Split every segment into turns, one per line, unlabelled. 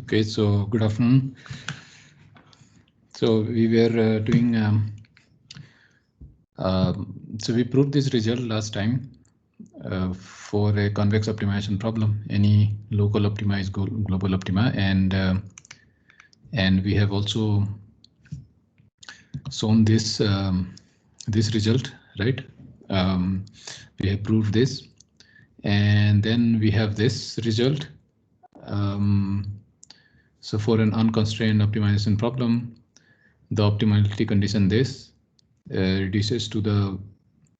Okay, so good afternoon. So we were doing, so we proved this result last time for a convex optimization problem, any local optimized global optima, and we have also shown this this result, right? We have proved this, and then we have this result. So for an unconstrained optimization problem, the optimality condition this reduces to the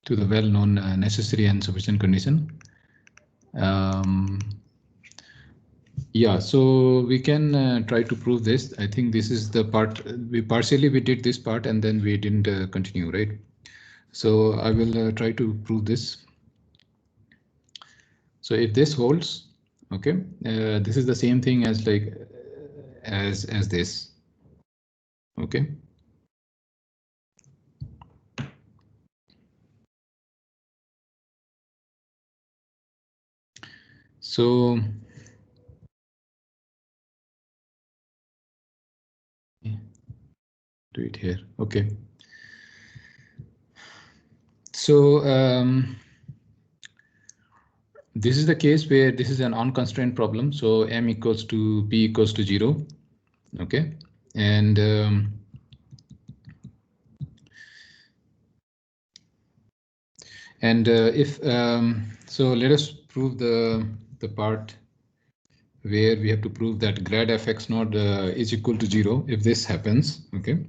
well-known necessary and sufficient condition. Yeah, so we can try to prove this. I think this is the part we did this part and then we didn't continue, right? So I will try to prove this. So if this holds, okay, this is the same thing as like as this, okay. So do it here, okay. So this is the case where this is an unconstrained problem. So m equals to p equals to 0, okay, and if so, let us prove the part where we have to prove that grad f x naught is equal to 0 if this happens, okay.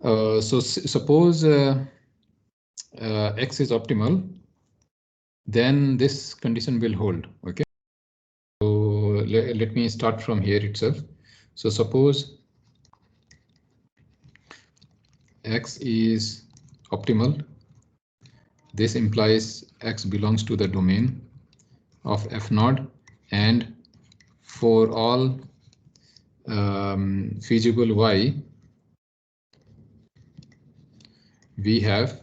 So suppose x is optimal, then this condition will hold, okay. So let me start from here itself. So suppose x is optimal, this implies x belongs to the domain of f naught, and for all feasible y, we have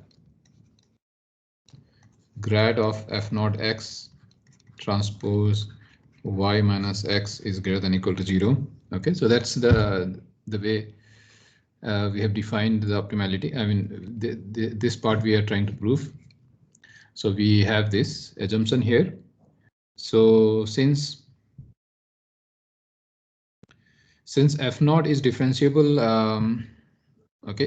grad of f naught x transpose y minus x is greater than equal to 0. Okay, so that's the way we have defined the optimality. I mean, this part we are trying to prove. So we have this assumption here. So since f naught is differentiable, okay,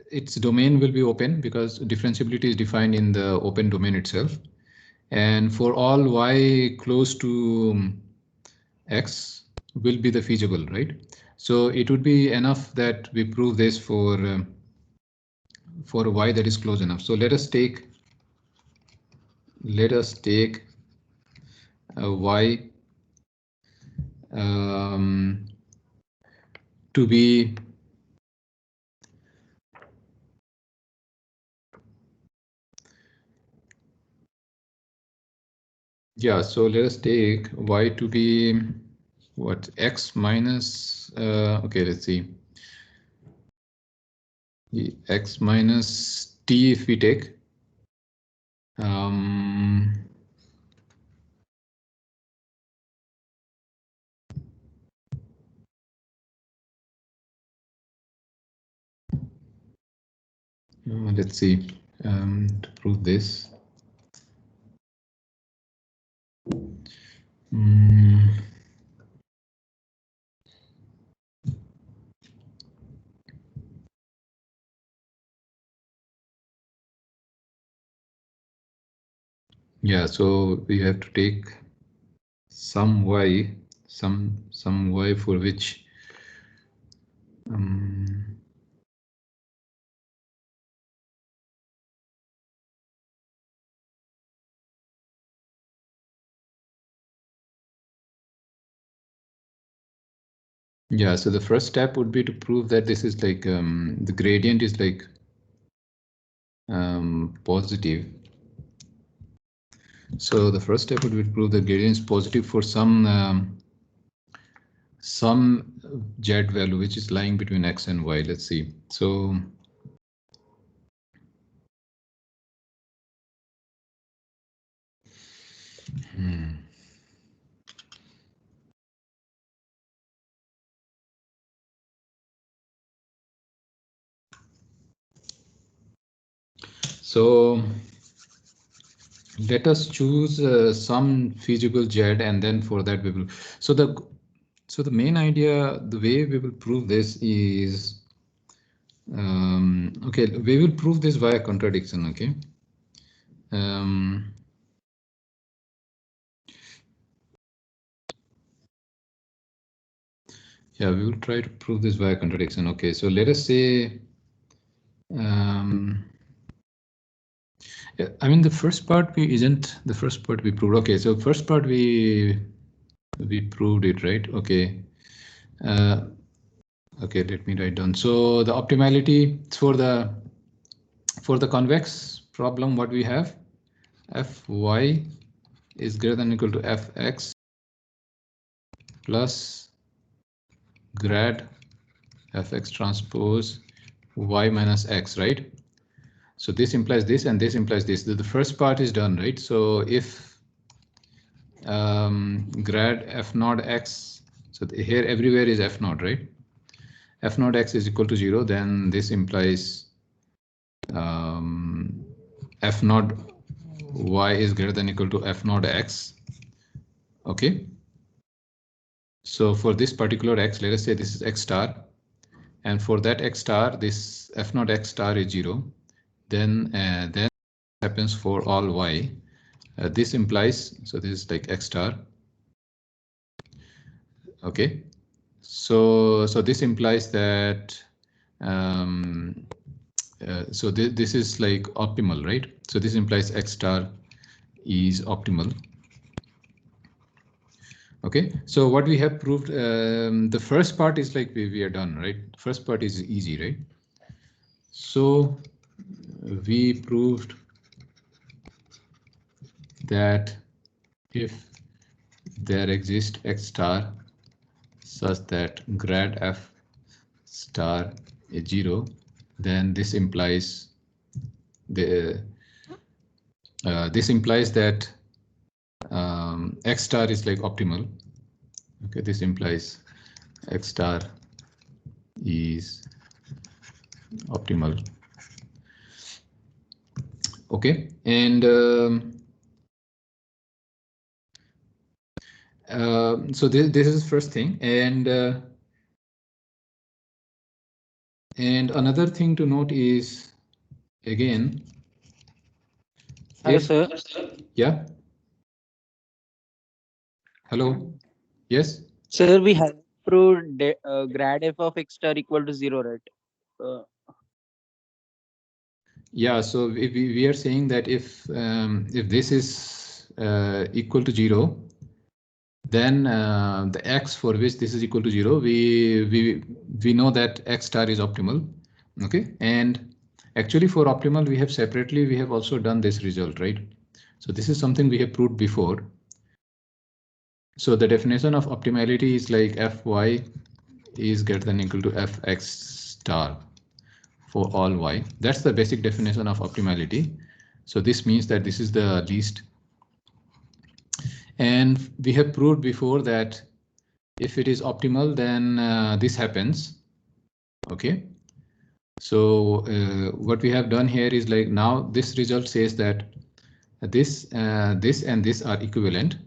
its domain will be open because differentiability is defined in the open domain itself. And for all y close to x will be the feasible, right? So it would be enough that we prove this for y that is close enough. So let us take y to be so let us take y to be what, x minus okay, let's see, x minus t if we take let's see, to prove this. Yeah, so we have to take some y, some y for which yeah, so the first step would be to prove that this is like the gradient is like positive. So the first step would be to prove the gradient is positive for some z value which is lying between x and y. Let's see. So So let us choose some feasible Z, and then for that we will. So the main idea, the way we will prove this is, okay, we will prove this via contradiction. Okay. Yeah, we will try to prove this via contradiction. Okay, so let us say, yeah, I mean the first part we proved. Okay, so first part we proved it, right? Okay. Okay, let me write down. So the optimality for the convex problem, what we have, Fy is greater than or equal to Fx plus grad Fx transpose y minus x, right? So this implies this and this implies this. The first part is done, right? So if grad f naught x, so here everywhere is f naught, right? F naught x is equal to 0, then this implies f naught y is greater than or equal to f naught x. Okay. So for this particular x, let us say this is x star, and for that x star, this f naught x star is 0. Then happens for all y. This implies, so this is like x star. Okay, so this implies that so this is like optimal, right? So this implies x star is optimal. Okay, so what we have proved, the first part is like we are done, right? First part is easy, right? So we proved that if there exists x star such that grad f star is 0, then this implies that x star is like optimal. Okay, this implies x star is optimal. Okay, and so this is first thing, and another thing to note is, again,
Hello, sir.
Yeah. Hello. Yes.
Sir, we have proved grad f of x star equal to 0, right?
Yeah. So we are saying that if this is equal to 0, then the x for which this is equal to 0, we know that x star is optimal. Okay, and actually for optimal we have also done this result, right? So this is something we have proved before. So the definition of optimality is like Fy is greater than or equal to Fx star for all y. That's the basic definition of optimality. So this means that this is the least. And we have proved before that if it is optimal, then this happens. Okay. So what we have done here is like, now this result says that this and this are equivalent,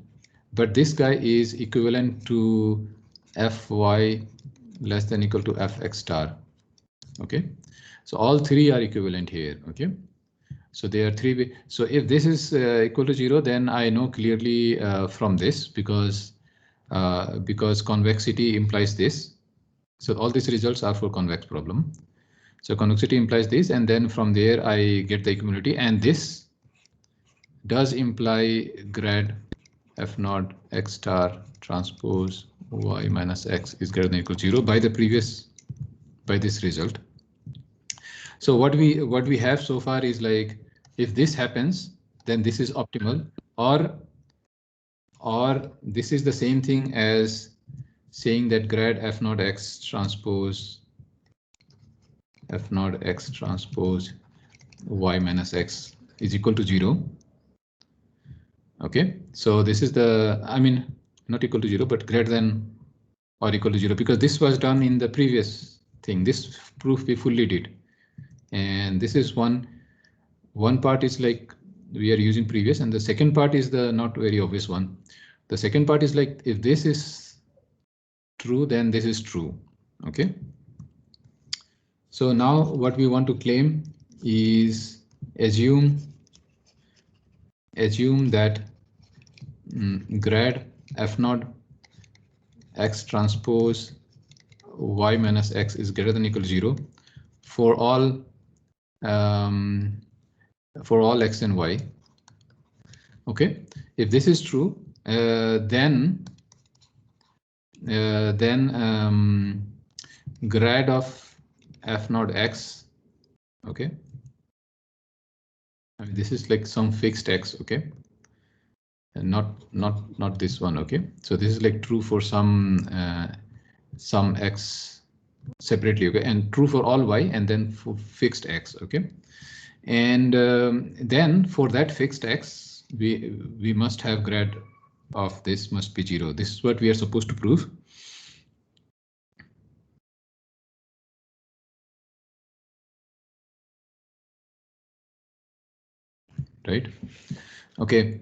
but this guy is equivalent to Fy less than or equal to Fx star. Okay, so all three are equivalent here. Okay, so there are three. So if this is equal to 0, then I know clearly from this, because convexity implies this. So all these results are for convex problem. So convexity implies this, and then from there I get the equality, and this does imply grad f naught x star transpose y minus x is greater than or equal to 0 by this result. So what we have so far is like, if this happens, then this is optimal, or this is the same thing as saying that grad f naught x transpose y minus x is equal to 0. Okay, so this is the, I mean, not equal to 0, but greater than or equal to 0, because this was done in the previous thing. This proof we fully did, and this is one one part is like we are using previous, and the second part is the not very obvious one. The second part is like if this is true, then this is true. Okay. So now what we want to claim is assume that grad f naught x transpose y minus x is greater than equal to 0 for all x and y. Okay, if this is true, then grad of f naught x, okay, I mean this is like some fixed x, okay, and not this one, okay. So this is like true for some x separately, okay, and true for all y, and then for fixed x, okay. And then for that fixed x, we must have grad of this must be 0. This is what we are supposed to prove. Right? Okay.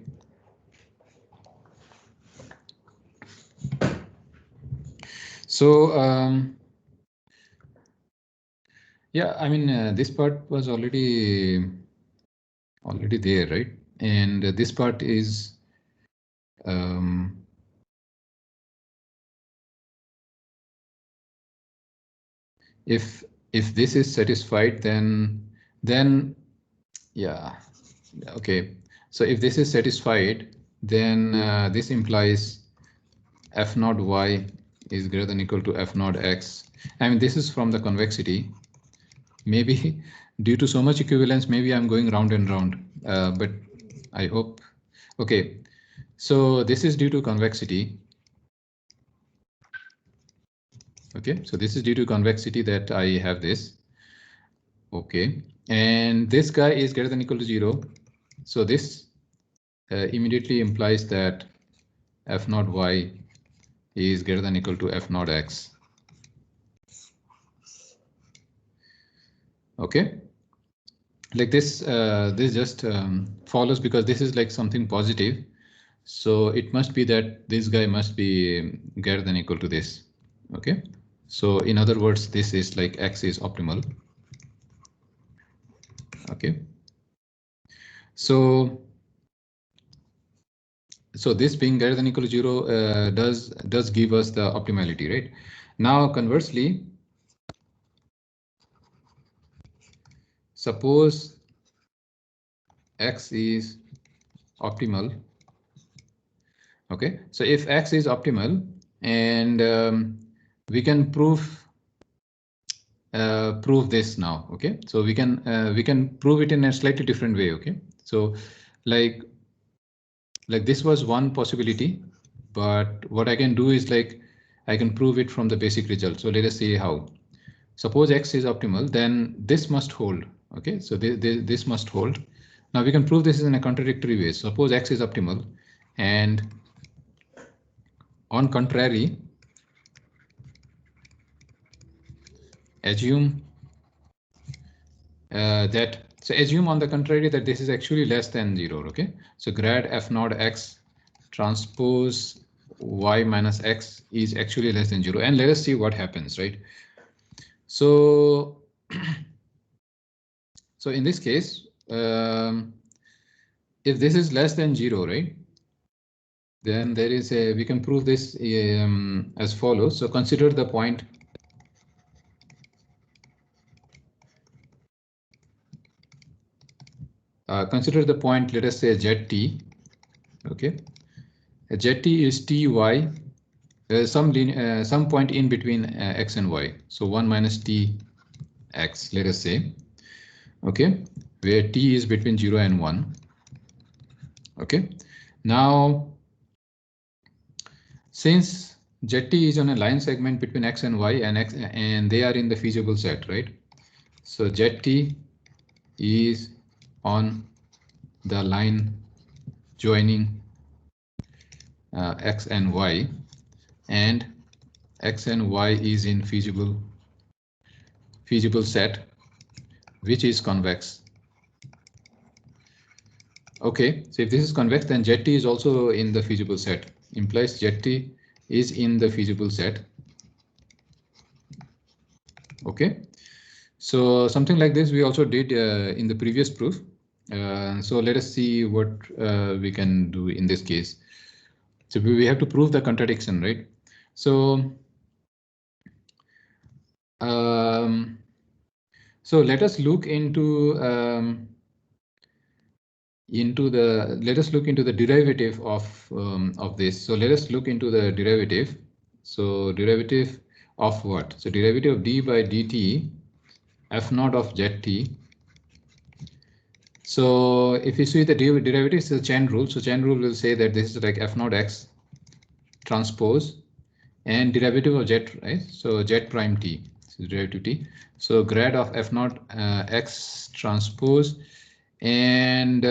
So yeah, I mean this part was already there, right? And this part is if this is satisfied, then yeah, okay. So if this is satisfied, then this implies f naught y is greater than equal to f naught x. I mean, this is from the convexity. Maybe due to so much equivalence, maybe I'm going round and round, but I hope. Okay, so this is due to convexity. Okay, so this is due to convexity that I have this. Okay, and this guy is greater than equal to 0. So this immediately implies that f naught y is greater than equal to f naught x. Okay, like this, this just follows because this is like something positive. So it must be that this guy must be greater than equal to this. Okay, so in other words, this is like x is optimal. Okay, so this being greater than equal to 0 does give us the optimality, right? Now conversely, suppose x is optimal. Okay, so if x is optimal, and we can prove this now. Okay, so we can prove it in a slightly different way. Okay, so like this was one possibility, but what I can do is like I can prove it from the basic result. So let us see how. Suppose x is optimal, then this must hold. Okay, so this must hold. Now we can prove this in a contradictory way. Suppose x is optimal, and on contrary, assume assume on the contrary that this is actually less than 0. Okay, so grad f naught x transpose y minus x is actually less than 0, and let us see what happens, right? So so in this case, if this is less than 0, right, then there is we can prove this as follows. So consider the point let us say zt. Okay, zt is ty, some point in between x and y. So 1 minus t x, let us say. Okay, where t is between 0 and 1. Okay, now since zt is on a line segment between x and y, and they are in the feasible set, right? So zt is on the line joining x and y, and x and y is in feasible set, which is convex. Okay, so if this is convex, then jet t is also in the feasible set. Implies jet t is in the feasible set. Okay, so something like this we also did in the previous proof. So let us see what we can do in this case. So we have to prove the contradiction, right? So so let us look into let us look into the derivative of this. So let us look into the derivative. So derivative of what? So derivative of d by dt f naught of jet t. So if you see the derivative, it's a chain rule. So chain rule will say that this is like f naught x transpose and derivative of jet, right? So jet prime t, so derivative t. So grad of f naught x transpose and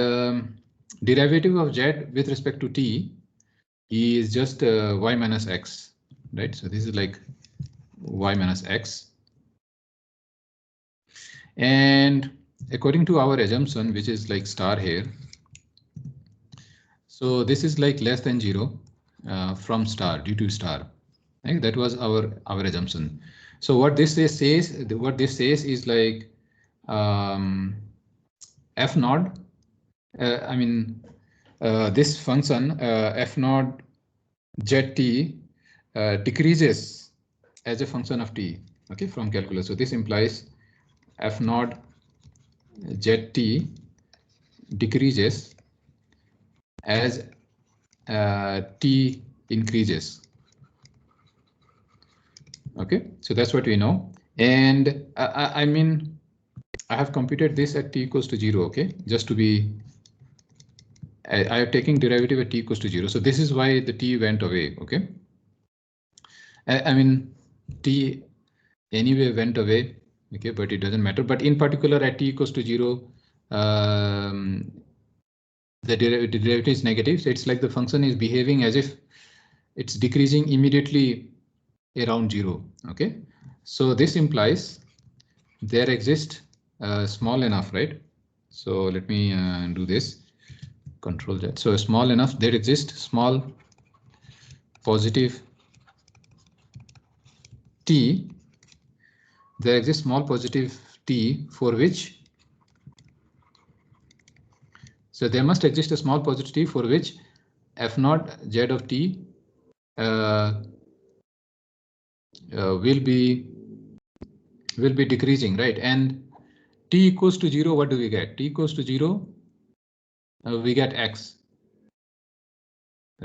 derivative of jet with respect to t is just y minus x, right? So this is like y minus x. And according to our assumption, which is like star here, so this is like less than 0 from star due to star. Right? That was our assumption. So what this says is like f naught. I mean this function f naught jet t decreases as a function of t. Okay, from calculus. So this implies f naught jet t decreases as t increases. Okay, so that's what we know. And I mean, I have computed this at t equals to 0. Okay, just to be, I am taking derivative at t equals to 0. So this is why the t went away. Okay, I mean, t anyway went away. Okay, but it doesn't matter. But in particular, at t equals to 0, the derivative is negative. So it's like the function is behaving as if it's decreasing immediately around 0. Okay, so this implies there exists small enough, right? So let me do this, control that. So small enough, there exists small positive t, there exists small positive t for which, so there must exist a small positive t for which f naught z of t will be decreasing, right? And t equals to 0, what do we get? T equals to 0, we get x,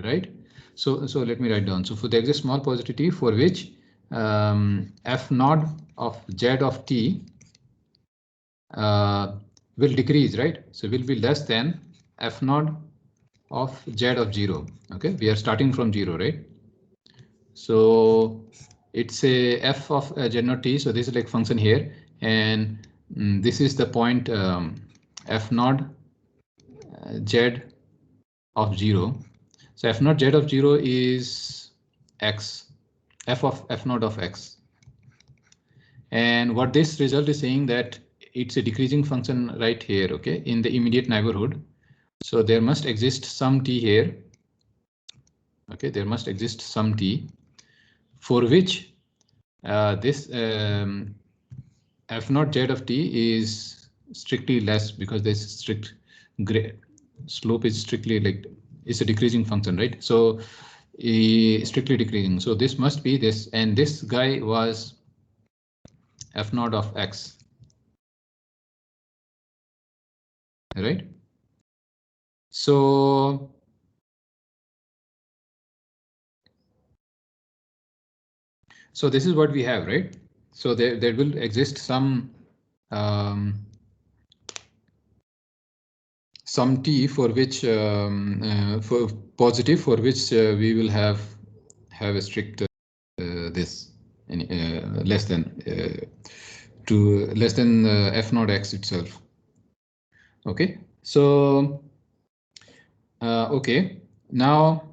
right? So let me write down. So for there exists small positive t for which f naught of z of t will decrease, right? So will be less than f naught of z of 0. Okay, we are starting from 0, right? So it's a f of z naught t. So this is like function here, and this is the point f naught z of 0. So f naught z of 0 is x, f of f naught of x. And what this result is saying that it's a decreasing function right here, okay, in the immediate neighborhood. So there must exist some t here. Okay, there must exist some t for which this f naught z of t is strictly less, because this strict slope is strictly like, it's a decreasing function, right? So strictly decreasing. So this must be this, and this guy was f naught of x, right? So this is what we have, right? So there will exist some t for which for positive, for which we will have a strict this less than to less than f naught x itself. Okay, so okay, now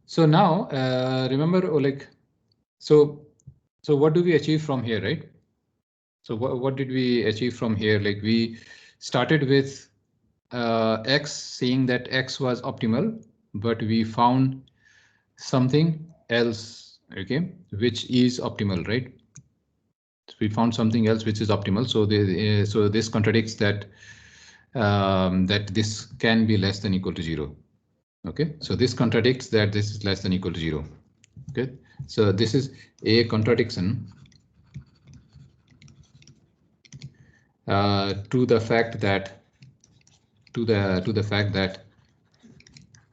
so now remember, like, so what do we achieve from here, right? So what did we achieve from here? Like we started with x, saying that x was optimal, but we found something else, okay, which is optimal, right? We found something else which is optimal. So so this contradicts that that this can be less than equal to 0. Okay, so this contradicts that this is less than equal to 0. Okay, so this is a contradiction to the fact that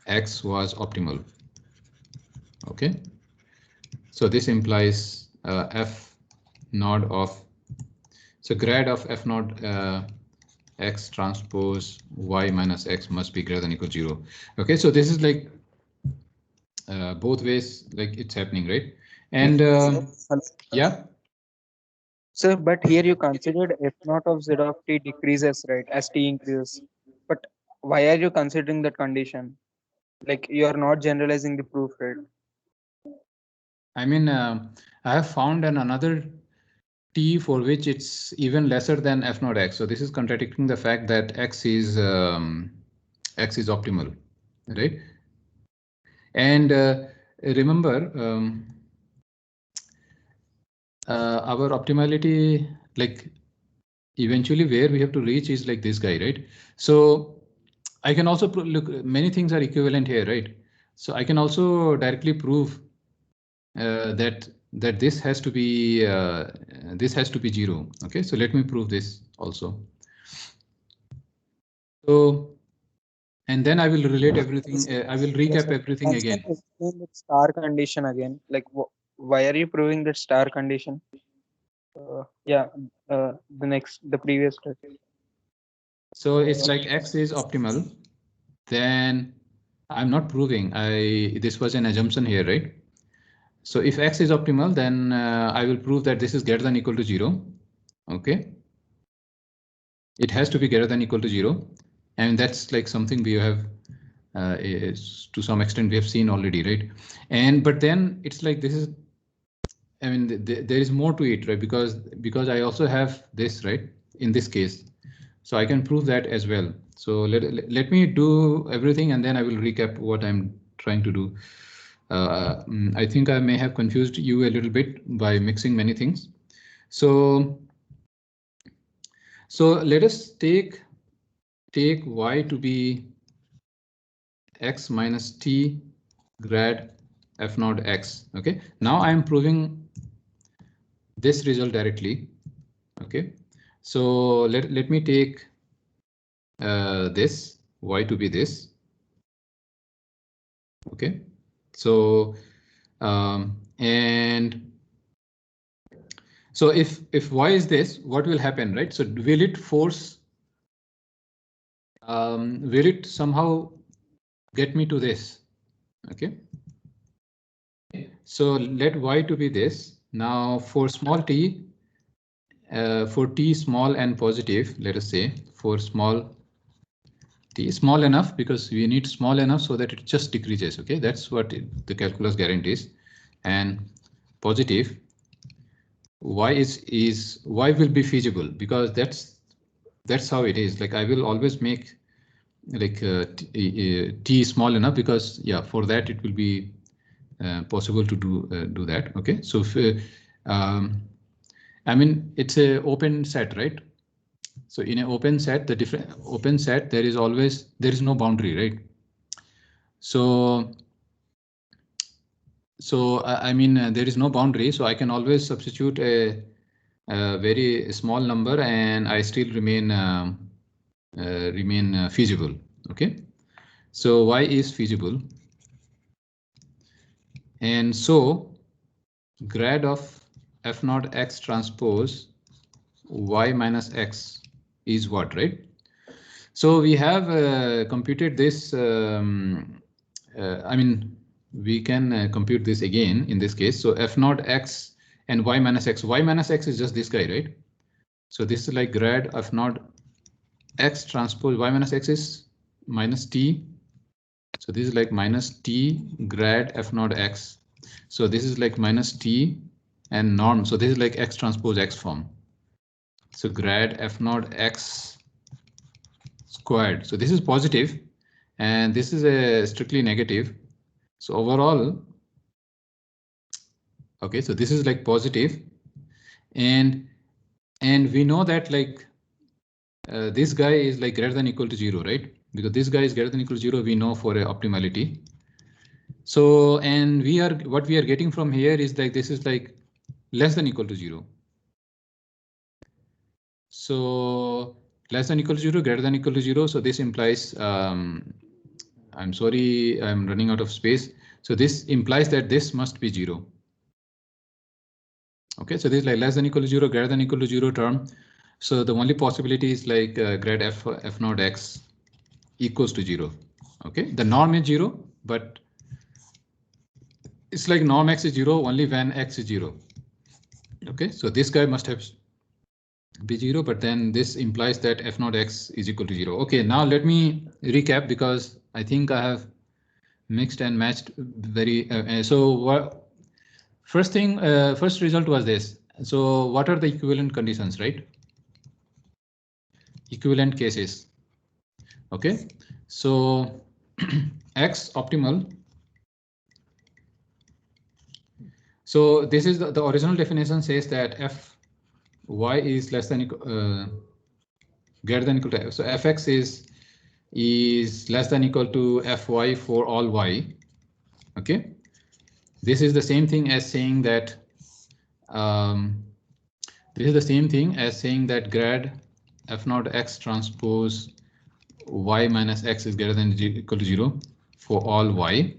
x was optimal. Okay, so this implies f naught of, so grad of f naught x transpose y minus x must be greater than equal to 0. Okay, so this is like both ways, like it's happening, right? And yeah.
Sir, but here you considered f naught of z of t decreases, right, as t increases. But why are you considering that condition? Like you are not generalizing the proof, right?
I mean, I have found another t for which it's even lesser than f naught x. So this is contradicting the fact that x is optimal, right? And remember, our optimality, like eventually where we have to reach is like this guy, right? So I can also look, many things are equivalent here, right? So I can also directly prove that this has to be 0. Okay, so let me prove this also. So, and then I will relate everything. I will recap everything again.
Can you explain that star condition again? Like why are you proving that star condition? Yeah, the previous step.
So it's like x is optimal. Then I'm not proving. This was an assumption here, right? So if x is optimal, then I will prove that this is greater than equal to 0. Okay. It has to be greater than equal to 0. And that's like something we have to some extent we have seen already, right? And but then it's like this is, I mean, there is more to it, right? Because I also have this, right, in this case. So I can prove that as well. So let me do everything and then I will recap what I'm trying to do. I think I may have confused you a little bit by mixing many things. So let us take y to be x minus t grad f naught x. Okay, now I am proving this result directly. Okay, so let me take this y to be this. Okay, so and so if y is this, what will happen, right? So will it force, will it somehow get me to this? Okay, so let y to be this. Now for small t, for t small and positive, let us say for small t, small enough because we need small enough so that it just decreases. Okay, that's what the calculus guarantees. And positive, y will be feasible because that's how it is. Like I will always make like t small enough because yeah, for that it will be possible to do that. Okay, so if, I mean it's a open set, right? So in an open set, the different open set, there is no boundary, right? So I mean there is no boundary, so I can always substitute a very small number and I still remain feasible. Okay, so y is feasible, and so grad of f naught x transpose y minus x is what, right? So we have computed this. I mean, we can compute this again in this case. So f naught x and y minus x. Y minus x is just this guy, right? So this is like grad f naught x transpose y minus x is minus t. So this is like minus t grad f naught x. So this is like minus t and norm. So this is like x transpose x form. So grad f naught x squared. So this is positive and this is a strictly negative. So overall, okay, so this is like positive, and we know that like this guy is like greater than equal to 0, right? Because this guy is greater than equal to 0, we know for a optimality. So, and what we are getting from here is like this is like less than equal to 0. So less than equal to 0, greater than equal to 0. So this implies, I'm sorry, I'm running out of space. So this implies that this must be 0. Okay, so this is like less than equal to 0, greater than equal to 0 term. So the only possibility is like grad f naught x equals to 0. Okay, the norm is 0, but it's like norm x is 0 only when x is 0. Okay, so this guy must have be 0, but then this implies that f naught x is equal to 0. Okay, now let me recap because I think I have mixed and matched very. So what first thing, first result was this. So what are the equivalent conditions, right? Equivalent cases. Okay, so x optimal. So this is the original definition says that f y is less than greater than equal to f. So fx is less than equal to fy for all y. Okay, this is the same thing as saying that this is the same thing as saying that grad f naught x transpose y minus x is greater than equal to 0 for all y.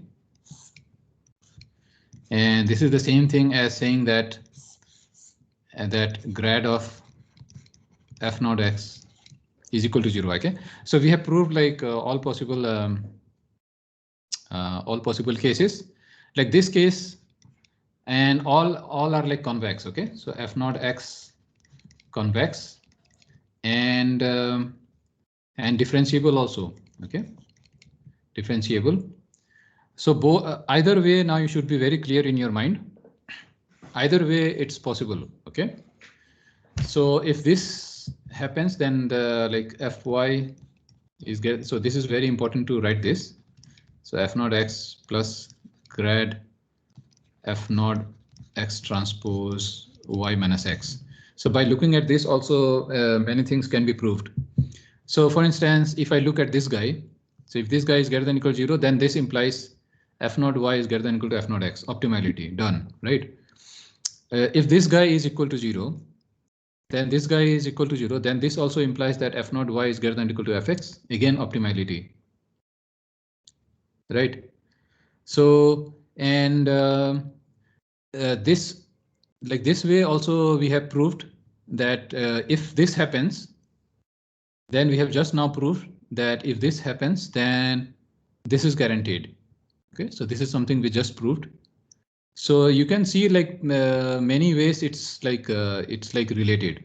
And this is the same thing as saying that grad of f naught x is equal to 0. Okay, so we have proved like all possible cases, like this case, and all are like convex. Okay, so f naught x convex and differentiable also. Okay, differentiable. So both either way, now you should be very clear in your mind. Either way, it's possible. Okay, so if this happens, then the like fy is get. So this is very important to write this. So f naught x plus grad f naught x transpose y minus x. So by looking at this also many things can be proved. So for instance, if I look at this guy, so if this guy is greater than equal to 0, then this implies f naught y is greater than equal to f naught x, optimality, done, right? If this guy is equal to 0, then this guy is equal to 0, then this also implies that f naught y is greater than equal to fx, again optimality, right? So, and this, like this way also we have proved that if this happens, then we have just now proved that if this happens, then this is guaranteed. Okay, so this is something we just proved. So you can see like many ways it's like related.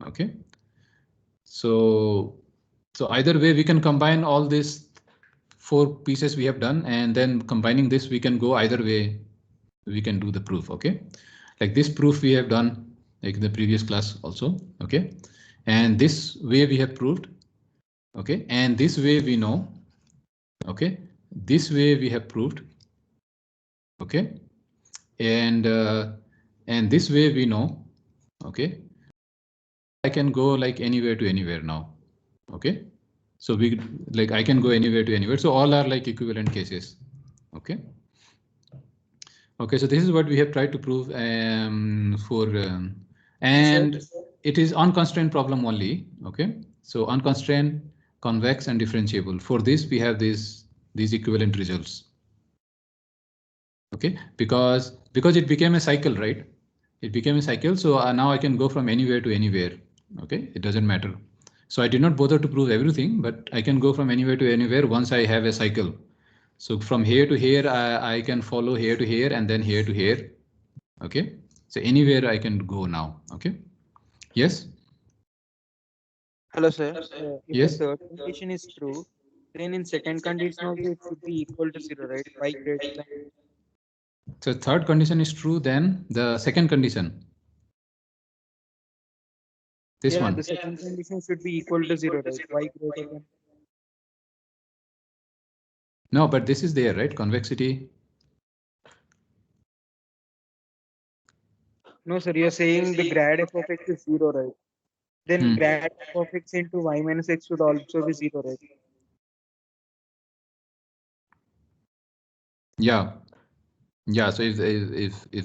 Okay, so either way we can combine all these 4 pieces we have done, and then combining this we can go either way. We can do the proof. Okay, like this proof we have done like in the previous class also. Okay, and this way we have proved. Okay, and this way we know. Okay, this way we have proved. Okay, and this way we know. Okay, I can go like anywhere to anywhere now. Okay, so we like I can go anywhere to anywhere. So all are like equivalent cases. Okay. Okay, so this is what we have tried to prove and it is unconstrained problem only. Okay, so unconstrained, convex and differentiable. For this we have these equivalent results. Okay, because it became a cycle, right? It became a cycle, so now I can go from anywhere to anywhere. Okay, it doesn't matter. So I did not bother to prove everything, but I can go from anywhere to anywhere once I have a cycle. So from here to here, I can follow here to here and then here to here. Okay, so anywhere I can go now. Okay, yes.
Hello, sir. If the
Yes.
third condition is true, then in second condition also it should be equal to 0, right? Y greater than.
So third condition is true, then the second condition. This one.
The second condition should be equal to 0, right? Y greater than.
No, but this is there, right? Convexity.
No, sir, you're saying the grad f of x is 0, right? Then grad f of x into y minus x should also be 0, right?
Yeah. Yeah, so if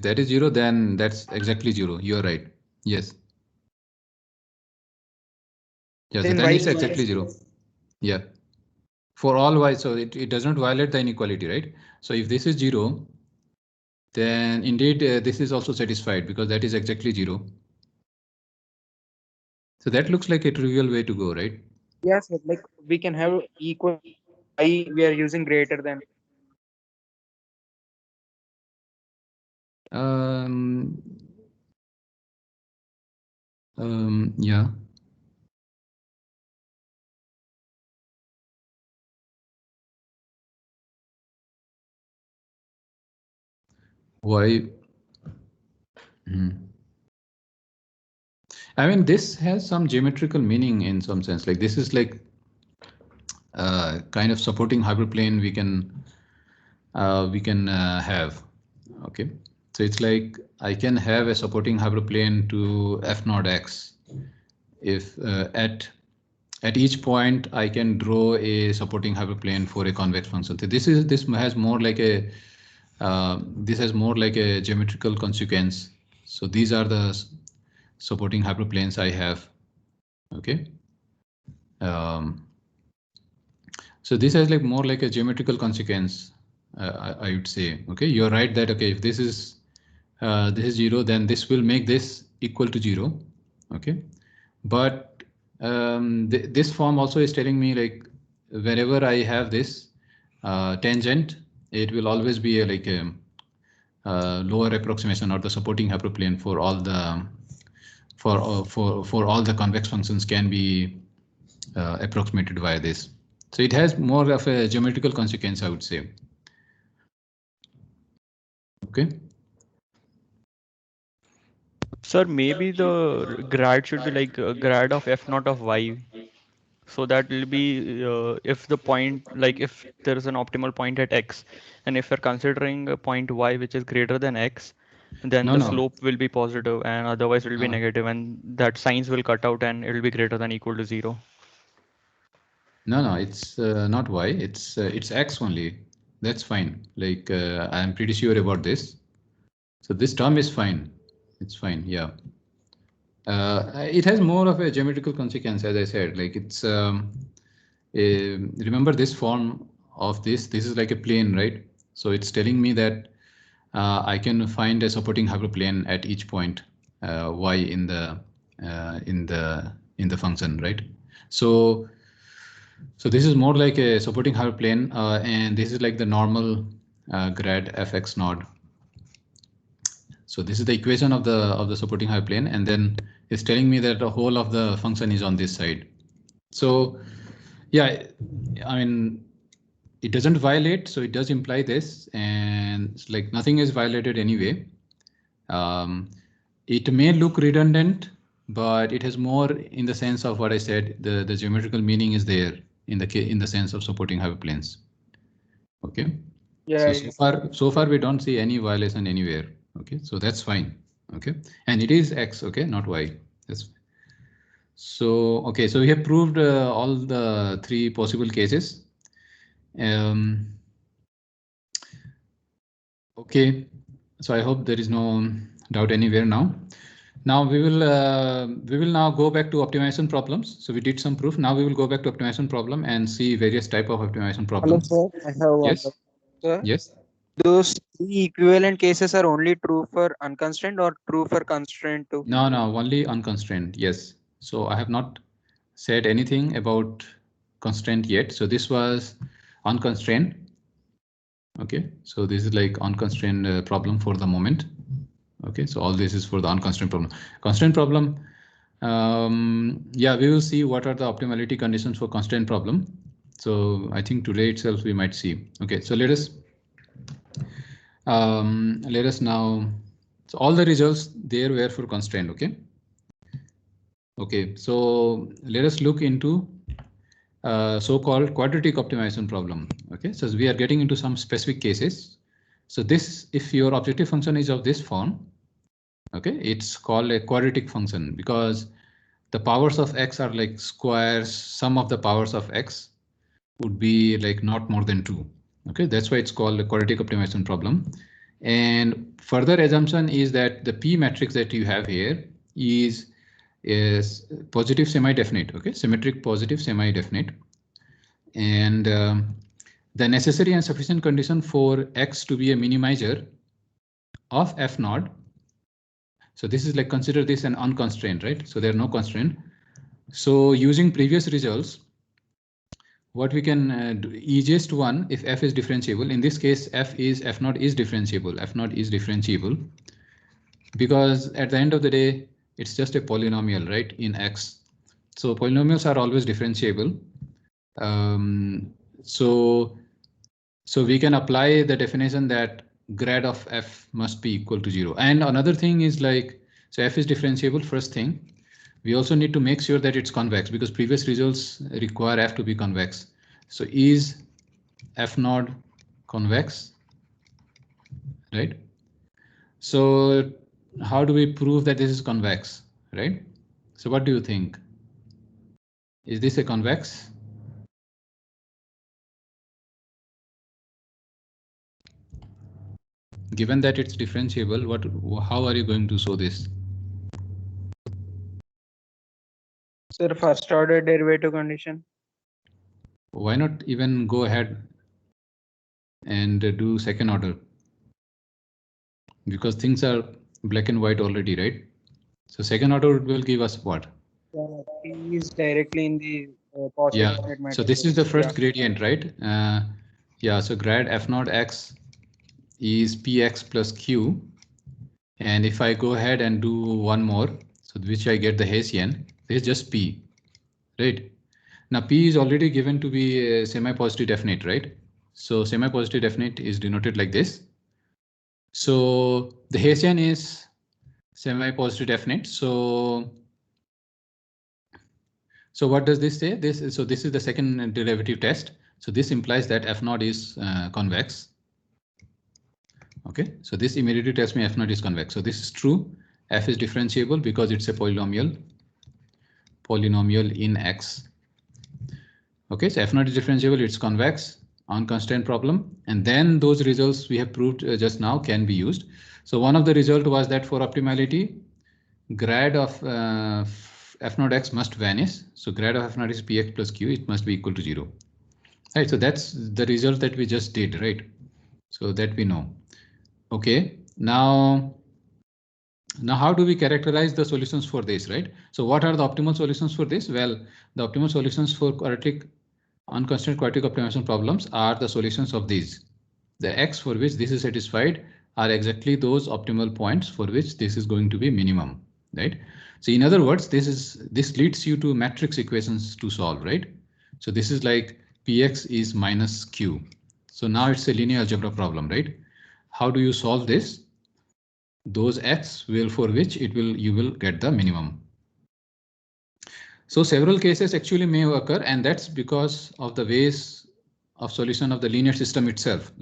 that is 0, then that's exactly 0. You're right. Yes. Yeah, so then it's exactly 0. Yeah. For all y, so it does not violate the inequality, right? So if this is 0, then indeed this is also satisfied because that is exactly 0. So that looks like a trivial way to go, right?
Yes, sir, like we can have equal y, we are using greater than.
Yeah. Why? I mean, this has some geometrical meaning in some sense. Like this is like kind of supporting hyperplane we can have. Okay, so it's like I can have a supporting hyperplane to f naught x if at each point I can draw a supporting hyperplane for a convex function. So this has more like a this has more like a geometrical consequence. So these are the supporting hyperplanes I have. Okay. So this has like more like a geometrical consequence, I would say. Okay, you're right that okay, if this is 0, then this will make this equal to 0. Okay, but this form also is telling me like wherever I have this tangent, it will always be like a lower approximation or the supporting hyperplane for all the for all the convex functions can be approximated via this. So it has more of a geometrical consequence, I would say. Okay.
Sir, maybe the grad should be like grad of f naught of y. So that will be if the point, like if there is an optimal point at x, and if we're considering a point y which is greater than x, then
No,
the
no,
slope will be positive and otherwise it will be negative, and that signs will cut out and it will be greater than equal to 0.
no, it's not y. It's x only. That's fine. Like I'm pretty sure about this. So this term is fine. It's fine. Yeah. It has more of a geometrical consequence, as I said. Like it's remember this form of this. This is like a plane, right? So it's telling me that I can find a supporting hyperplane at each point y in the function, right? So this is more like a supporting hyperplane, and this is like the normal grad fx naught. So this is the equation of the supporting hyperplane, and then it's telling me that the whole of the function is on this side. So yeah, I mean, it doesn't violate, so it does imply this, and it's like nothing is violated anyway. It may look redundant, but it has more in the sense of what I said. The geometrical meaning is there in the sense of supporting hyperplanes. Okay.
Yeah.
So far we don't see any violation anywhere. Okay, so that's fine. Okay, and it is x. Okay, not y. That's so okay. So we have proved all the three possible cases. Okay, so I hope there is no doubt anywhere now. Now we will now go back to optimization problems. So we did some proof. Now we will go back to optimization problem and see various type of optimization
Hello,
problems.
sir. I have one.
Yes.
Sir,
Yes.
those three equivalent cases are only true for unconstrained or true for constrained too?
No, only unconstrained. Yes. So I have not said anything about constraint yet. So this was unconstrained. Okay, so this is like unconstrained problem for the moment. Okay, so all this is for the unconstrained problem. Constraint problem, yeah, we will see what are the optimality conditions for constraint problem. So I think today itself we might see. Okay, so let us now. So all the results there were for constraint. Okay. Okay, so let us look into so-called quadratic optimization problem. Okay, so we are getting into some specific cases. So this, if your objective function is of this form, okay, it's called a quadratic function because the powers of x are like squares. Sum of the powers of x would be like not more than 2. Okay, that's why it's called a quadratic optimization problem. And further assumption is that the P matrix that you have here is positive semi-definite. Okay, symmetric positive semi-definite. And the necessary and sufficient condition for x to be a minimizer of f naught. So this is like, consider this an unconstrained, right? So there are no constraint. So using previous results, what we can do, easiest one, if f is differentiable, in this case f naught is differentiable. F naught is differentiable because at the end of the day it's just a polynomial, right, in x. So polynomials are always differentiable. So we can apply the definition that grad of f must be equal to 0. And another thing is like, so f is differentiable, first thing. We also need to make sure that it's convex because previous results require f to be convex. So is f naught convex, right? So how do we prove that this is convex, right? So what do you think? Is this a convex? Given that it's differentiable, how are you going to show this?
Sir, first order derivative condition.
Why not even go ahead and do second order? Because things are black and white already, right? So second order will give us what?
P is directly in the positive definite matrix.
So this is the first gradient, right? Yeah, so grad f naught x is px plus q. And if I go ahead and do one more, so which I get the Hessian, this is just p, right? Now p is already given to be a semi-positive definite, right? So semi-positive definite is denoted like this. So the Hessian is semi-positive definite. So what does this say? This is the second derivative test. So this implies that f naught is convex. Okay, so this immediately tells me f naught is convex. So this is true. F is differentiable because it's a polynomial in x. Okay, so f naught is differentiable, it's convex, unconstrained problem. And then those results we have proved just now can be used. So one of the result was that for optimality, grad of f naught x must vanish. So grad of f naught is px plus q, it must be equal to 0. Right, so that's the result that we just did, right? So that we know. Okay, now how do we characterize the solutions for this, right? So what are the optimal solutions for this? Well, the optimal solutions for quadratic unconstrained quadratic optimization problems are the solutions of these. The x for which this is satisfied are exactly those optimal points for which this is going to be minimum, right? So in other words, this leads you to matrix equations to solve, right? So this is like px is minus q. So now it's a linear algebra problem, right? How do you solve this? Those x will for which you will get the minimum. So several cases actually may occur, and that's because of the ways of solution of the linear system itself.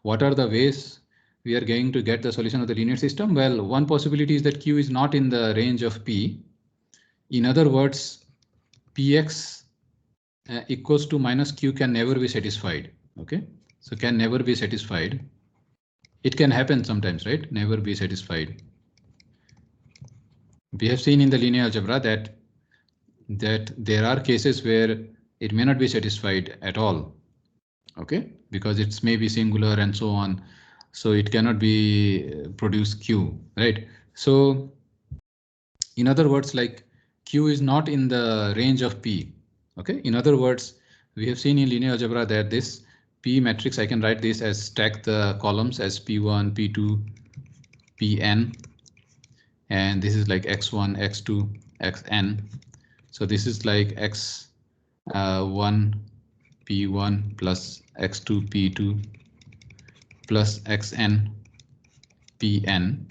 What are the ways we are going to get the solution of the linear system? Well, one possibility is that q is not in the range of p. In other words, px equals to minus q can never be satisfied. Okay, so can never be satisfied. It can happen sometimes, right? Never be satisfied. We have seen in the linear algebra that there are cases where it may not be satisfied at all. Okay, because it's maybe singular and so on. So it cannot be produce q, right? So in other words, like q is not in the range of p. Okay, in other words, we have seen in linear algebra that this p matrix, I can write this as stack the columns as p1, p2, pn, and this is like x1, x2, xn. So this is like x1 p1 plus x2 p2 plus xn pn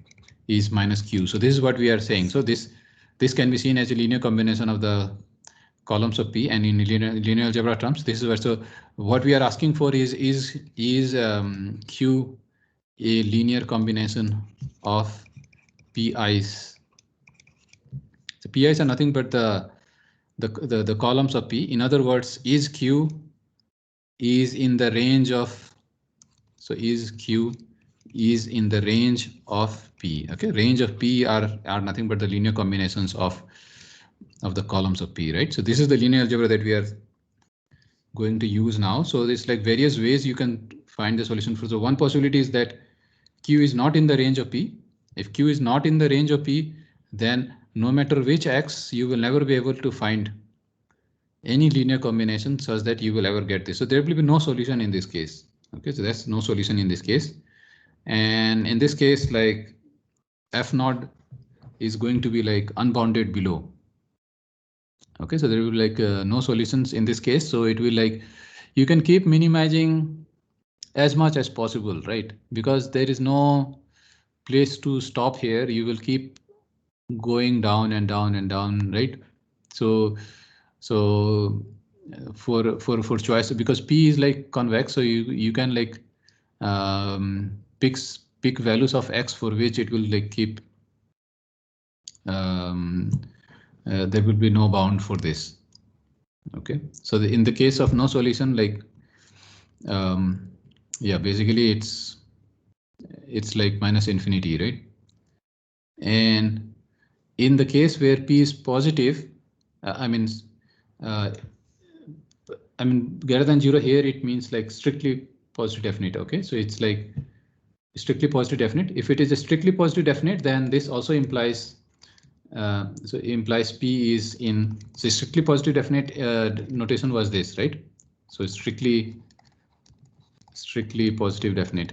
is minus q. So this is what we are saying. So this this can be seen as a linear combination of the columns of P, and in linear algebra terms, this is where, so what we are asking for is Q a linear combination of PIs. So PIs are nothing but the columns of P. In other words, is Q is in the range of, so is Q is in the range of P. Okay, range of P are nothing but the linear combinations of the columns of P, right? So this is the linear algebra that we are going to use now. So there's like various ways you can find the solution for. So one possibility is that Q is not in the range of P. If Q is not in the range of P, then no matter which X, you will never be able to find any linear combination such that you will ever get this. So there will be no solution in this case. Okay, so that's no solution in this case. And in this case, like F naught is going to be like unbounded below. Okay, so there will be like no solutions in this case. So it will like, you can keep minimizing as much as possible, right? Because there is no place to stop here. You will keep going down and down and down, right? So for choice, because P is like convex, so you can like pick values of X for which it will like keep there will be no bound for this. Okay, so in the case of no solution, like yeah, basically it's like minus infinity, right? And in the case where P is positive, I mean greater than 0 here, it means like strictly positive definite. Okay, so it's like strictly positive definite. If it is a strictly positive definite, then this also implies so implies P is in, so strictly positive definite notation was this, right? So strictly positive definite.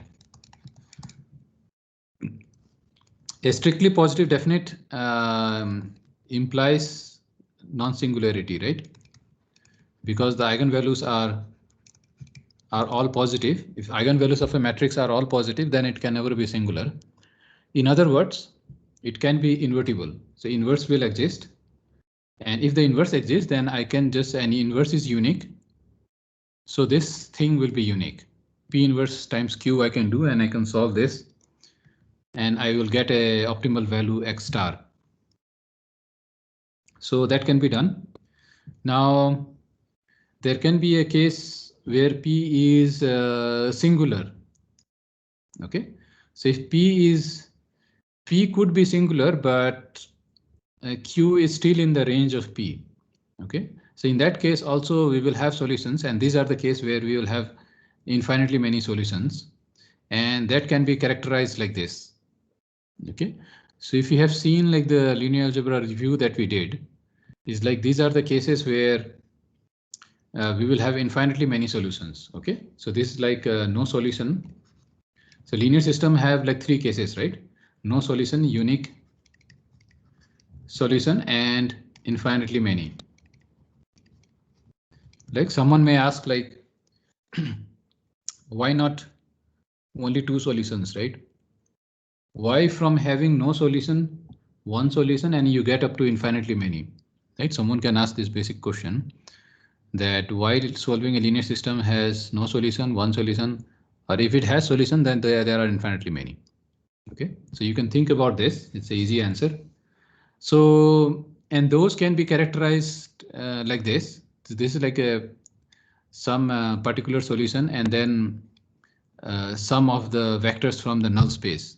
A strictly positive definite implies non-singularity, right? Because the eigenvalues are all positive. If eigenvalues of a matrix are all positive, then it can never be singular. In other words, it can be invertible. So inverse will exist. And if the inverse exists, then I can just, any inverse is unique. So this thing will be unique. P inverse times Q I can do, and I can solve this. And I will get a optimal value X star. So that can be done. Now, there can be a case where P is singular. Okay, so if P could be singular, but Q is still in the range of P. Okay, so in that case also we will have solutions, and these are the case where we will have infinitely many solutions, and that can be characterized like this. Okay, so if you have seen like the linear algebra review that we did, is like these are the cases where we will have infinitely many solutions. Okay, so this is like no solution. So linear system have like three cases, right? No solution, unique solution, and infinitely many. Like someone may ask like, why not only two solutions, right? Why from having no solution, one solution, and you get up to infinitely many, right? Someone can ask this basic question, that why solving a linear system has no solution, one solution, or if it has solution, then there are infinitely many. Okay, so you can think about this. It's an easy answer. So, and those can be characterized like this. So this is like some particular solution, and then some of the vectors from the null space.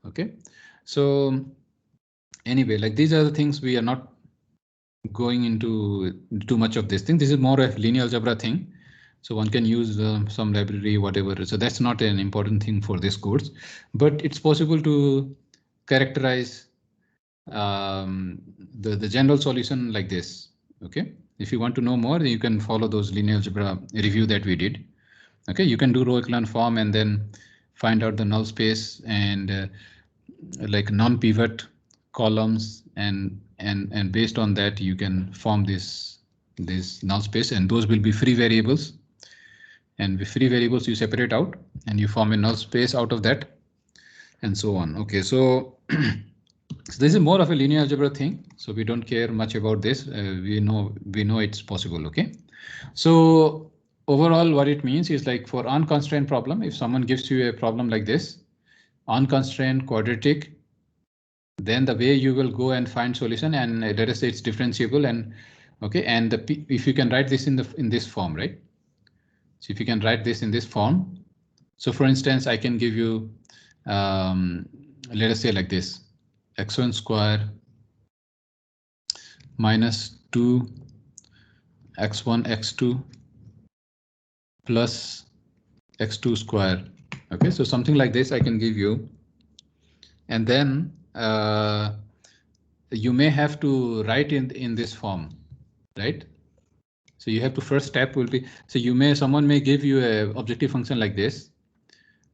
Okay, so anyway, like these are the things, we are not going into too much of this thing. This is more a linear algebra thing. So one can use some library, whatever. So that's not an important thing for this course, but it's possible to characterize the general solution like this. Okay, if you want to know more, you can follow those linear algebra review that we did. Okay, you can do row echelon form and then find out the null space and like non-pivot columns, and based on that you can form this null space, and those will be free variables. And with free variables you separate out and you form a null space out of that, and so on. Okay, so So this is more of a linear algebra thing, so we don't care much about this. We know it's possible. Okay, so overall what it means is like for unconstrained problem, if someone gives you a problem like this, unconstrained quadratic, then the way you will go and find solution, and let us say it's differentiable, and okay, and if you can write this in this form, right? So if you can write this in this form, so for instance, I can give you let us say like this, x1 square minus 2 x1 x2 plus x2 square. Okay, so something like this I can give you, and then you may have to write in this form, right? So you have to first step will be, so someone may give you a objective function like this.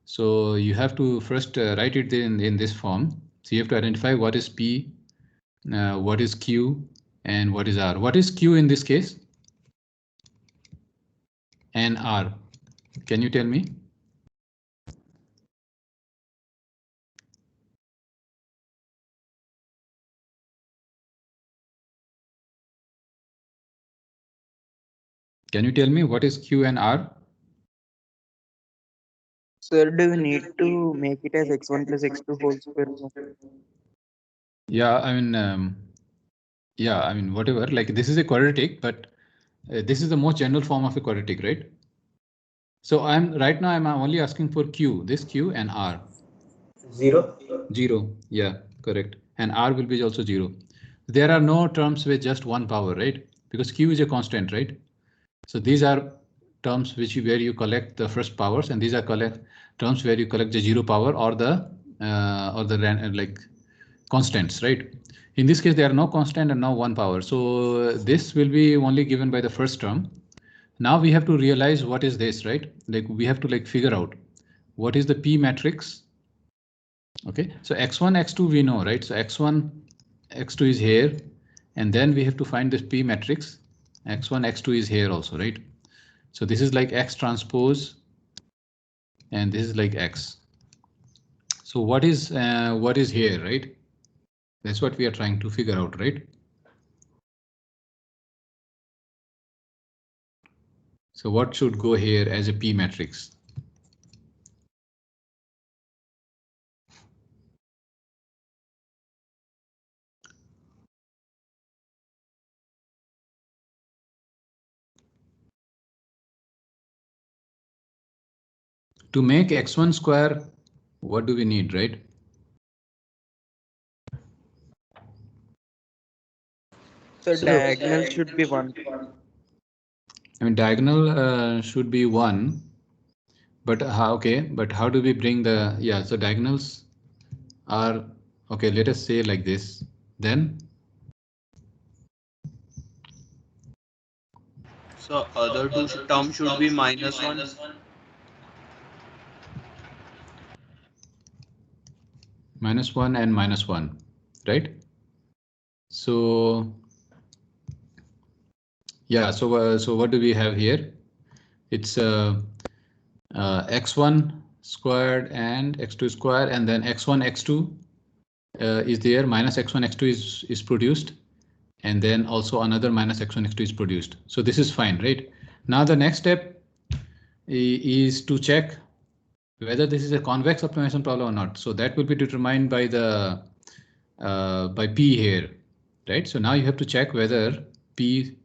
So you have to first write it in this form. So you have to identify what is P, what is Q, and what is R. What is Q in this case? And R. Can you tell me? Can you tell me what is Q and R?
Sir, do we need to make it as x1 plus x2 whole square?
Yeah, I mean, whatever. Like this is a quadratic, but this is the most general form of a quadratic, right? So right now I'm only asking for Q, this Q and R.
0.
0. Yeah, correct. And R will be also 0. There are no terms with just one power, right? Because Q is a constant, right? So these are terms where you collect the first powers, and these are terms where you collect the 0 power or the like constants, right? In this case, there are no constant and no one power. So this will be only given by the first term. Now we have to realize what is this, right? Like we have to like figure out what is the P matrix. Okay, so x1, x2 we know, right? So x1, x2 is here, and then we have to find this P matrix. x1, x2 is here also, right? So this is like X transpose, and this is like X. So what is here, right? That's what we are trying to figure out, right? So what should go here as a P matrix? To make x1 square, what do we need, right?
So diagonal should be 1.
I mean, diagonal should be 1, but okay, but how do we bring the, yeah, so diagonals are, okay, let us say like this, then.
So other two terms should be -1.
-1 and -1, right? So yeah, so what do we have here? It's x1 squared and x2 squared, and then x1 x2 is there, minus x1 x2 is produced, and then also another minus x1 x2 is produced. So this is fine, right? Now the next step is to check whether this is a convex optimization problem or not. So that will be determined by the by P here, right? So now you have to check whether P.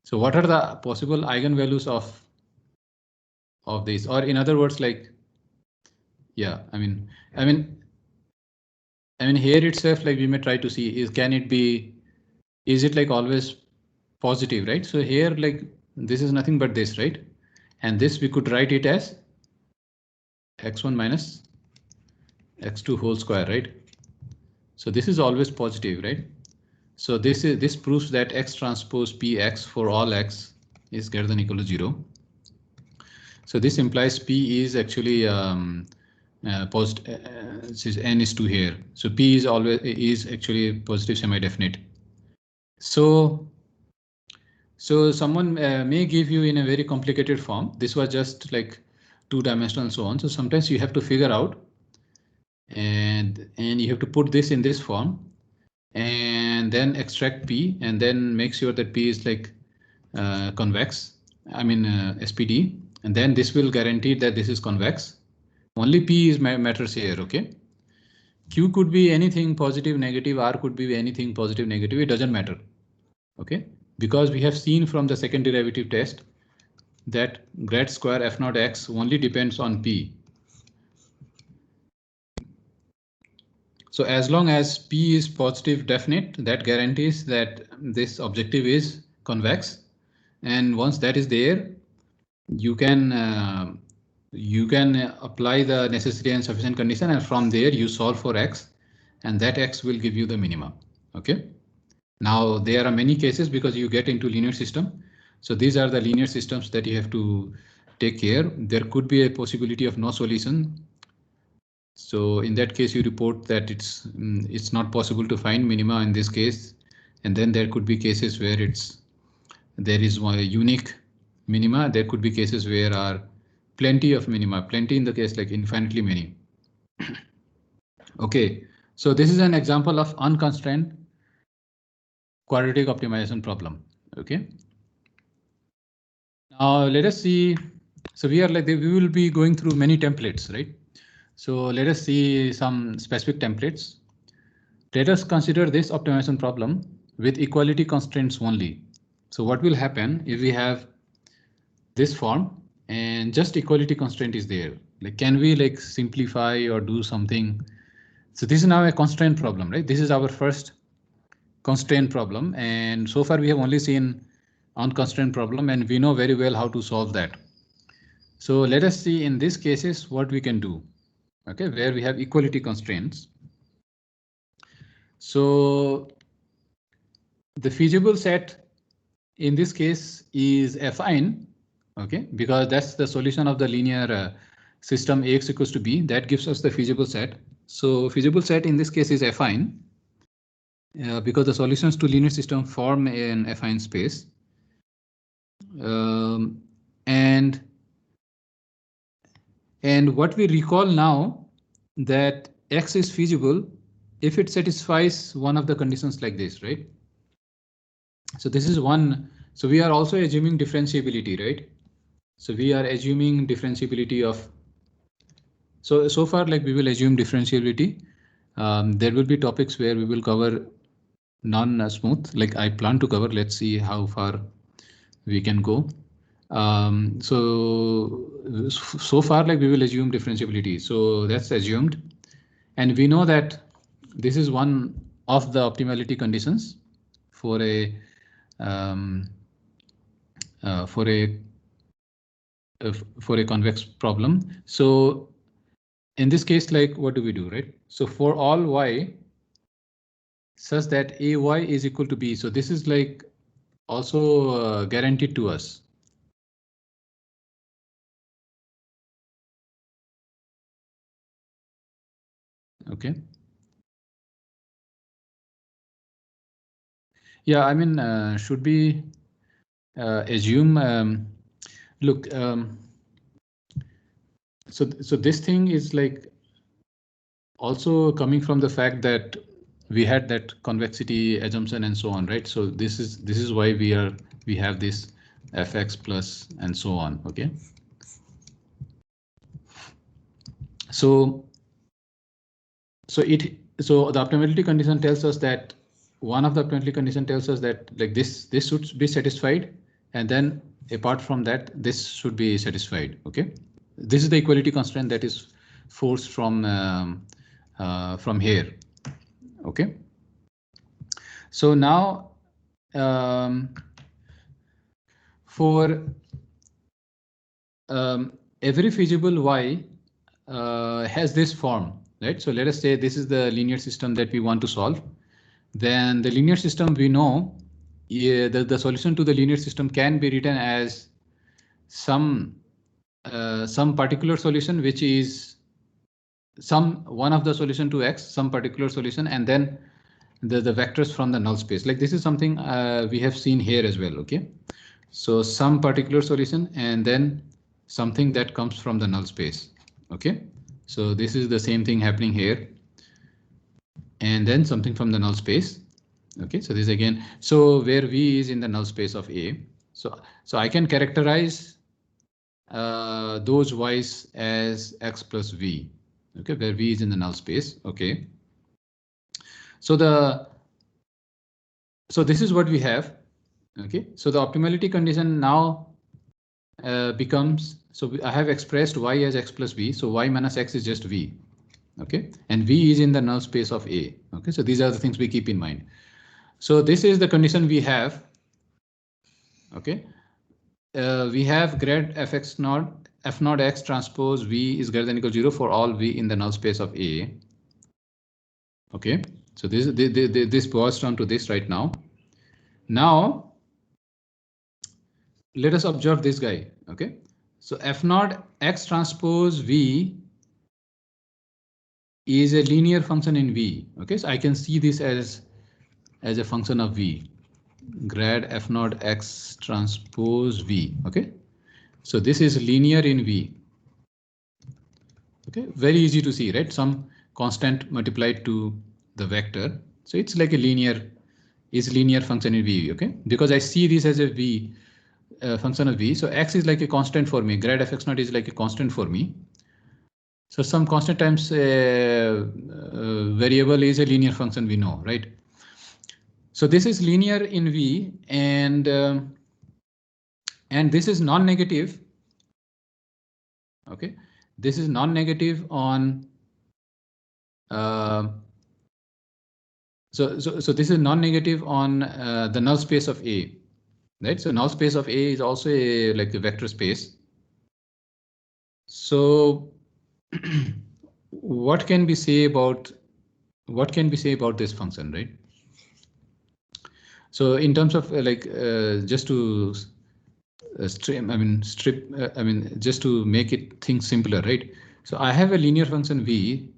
So what are the possible eigenvalues of these, or in other words, like, yeah, I mean here itself, like we may try to see is it like always positive, right? So here, like this is nothing but this, right? And this we could write it as x1 minus x2 whole square, right? So this is always positive, right? So this proves that X transpose Px for all x is greater than or equal to 0. So this implies P is actually n is 2 here. So P is actually positive semi-definite. So someone may give you in a very complicated form. This was just like 2-dimensional and so on. So sometimes you have to figure out, and you have to put this in this form. and then extract P and then make sure that P is like convex, I mean SPD, and then this will guarantee that this is convex. Only P is matters here, okay? Q could be anything positive, negative, R could be anything positive, negative, it doesn't matter, okay? Because we have seen from the second derivative test that grad square F naught X only depends on P. So as long as P is positive definite, that guarantees that this objective is convex. And once that is there, you can apply the necessary and sufficient condition, and from there you solve for X, and that X will give you the minimum. Okay. Now there are many cases because you get into linear system. So these are the linear systems that you have to take care. There could be a possibility of no solution. So in that case, you report that it's not possible to find minima in this case, and then there could be cases where there is one unique minima. There could be cases where are plenty of minima, plenty in the case like infinitely many. Okay, so this is an example of unconstrained quadratic optimization problem. Okay. Now let us see. So we will be going through many templates, right? So let us see some specific templates. Let us consider this optimization problem with equality constraints only. So what will happen if we have this form and just equality constraint is there? Like, can we like simplify or do something? So this is now a constraint problem, right? This is our first constraint problem, and so far we have only seen unconstrained problem, and we know very well how to solve that. So let us see in these cases what we can do. Okay, where we have equality constraints. So the feasible set in this case is affine, okay, because that's the solution of the linear system Ax equals to B. That gives us the feasible set. So feasible set in this case is affine because the solutions to linear system form an affine space. And what we recall now that X is feasible if it satisfies one of the conditions like this, right? So this is one. So we are also assuming differentiability, right? So we are assuming differentiability of. So far, like we will assume differentiability. There will be topics where we will cover non-smooth, like I plan to cover. Let's see how far we can go. So far, like we will assume differentiability. So that's assumed, and we know that this is one of the optimality conditions for a convex problem. So in this case, like what do we do, right? So for all y such that ay is equal to b. So this is like also guaranteed to us. Okay. Yeah, I mean, should we assume? Look, so this thing is like also coming from the fact that we had that convexity assumption and so on, right? So this is why we have this fx plus and so on. Okay. So the optimality condition tells us that one of the optimality condition tells us that like this should be satisfied, and then apart from that this should be satisfied. Okay, this is the equality constraint that is forced from here. Okay, so now for every feasible y has this form, right? So let us say this is the linear system that we want to solve. Then the linear system, we know the solution to the linear system can be written as some particular solution, which is one of the solution to X, some particular solution, and then the vectors from the null space. Like this is something we have seen here as well. Okay, so some particular solution and then something that comes from the null space. Okay, so this is the same thing happening here. and then something from the null space. Okay, so this again, so where V is in the null space of A. So I can characterize those y's as x plus V. Okay, where V is in the null space. Okay. So this is what we have. Okay, so the optimality condition now becomes, so I have expressed y as x plus V. So y minus x is just V. Okay, and V is in the null space of A. Okay, so these are the things we keep in mind. So this is the condition we have. Okay, we have grad fx naught f naught x transpose V is greater than or equal to 0 for all V in the null space of A. Okay, so this boils down to this right now. Now let us observe this guy. Okay, so f naught x transpose V is a linear function in V. Okay, so I can see this as a function of V, grad f naught x transpose V. Okay, so this is linear in V. Okay, very easy to see, right? Some constant multiplied to the vector. So it's like a linear function in V. Okay, because I see this as a V function of V. So x is like a constant for me. Grad f x naught is like a constant for me. So some constant times variable is a linear function, we know, right? So this is linear in V, and this is non-negative. Okay, this is non-negative on. So this is non-negative on the null space of A, right? So null space of A is also like a vector space. So what can we say about this function, right? So in terms of just to just to make it things simpler, right? So I have a linear function V,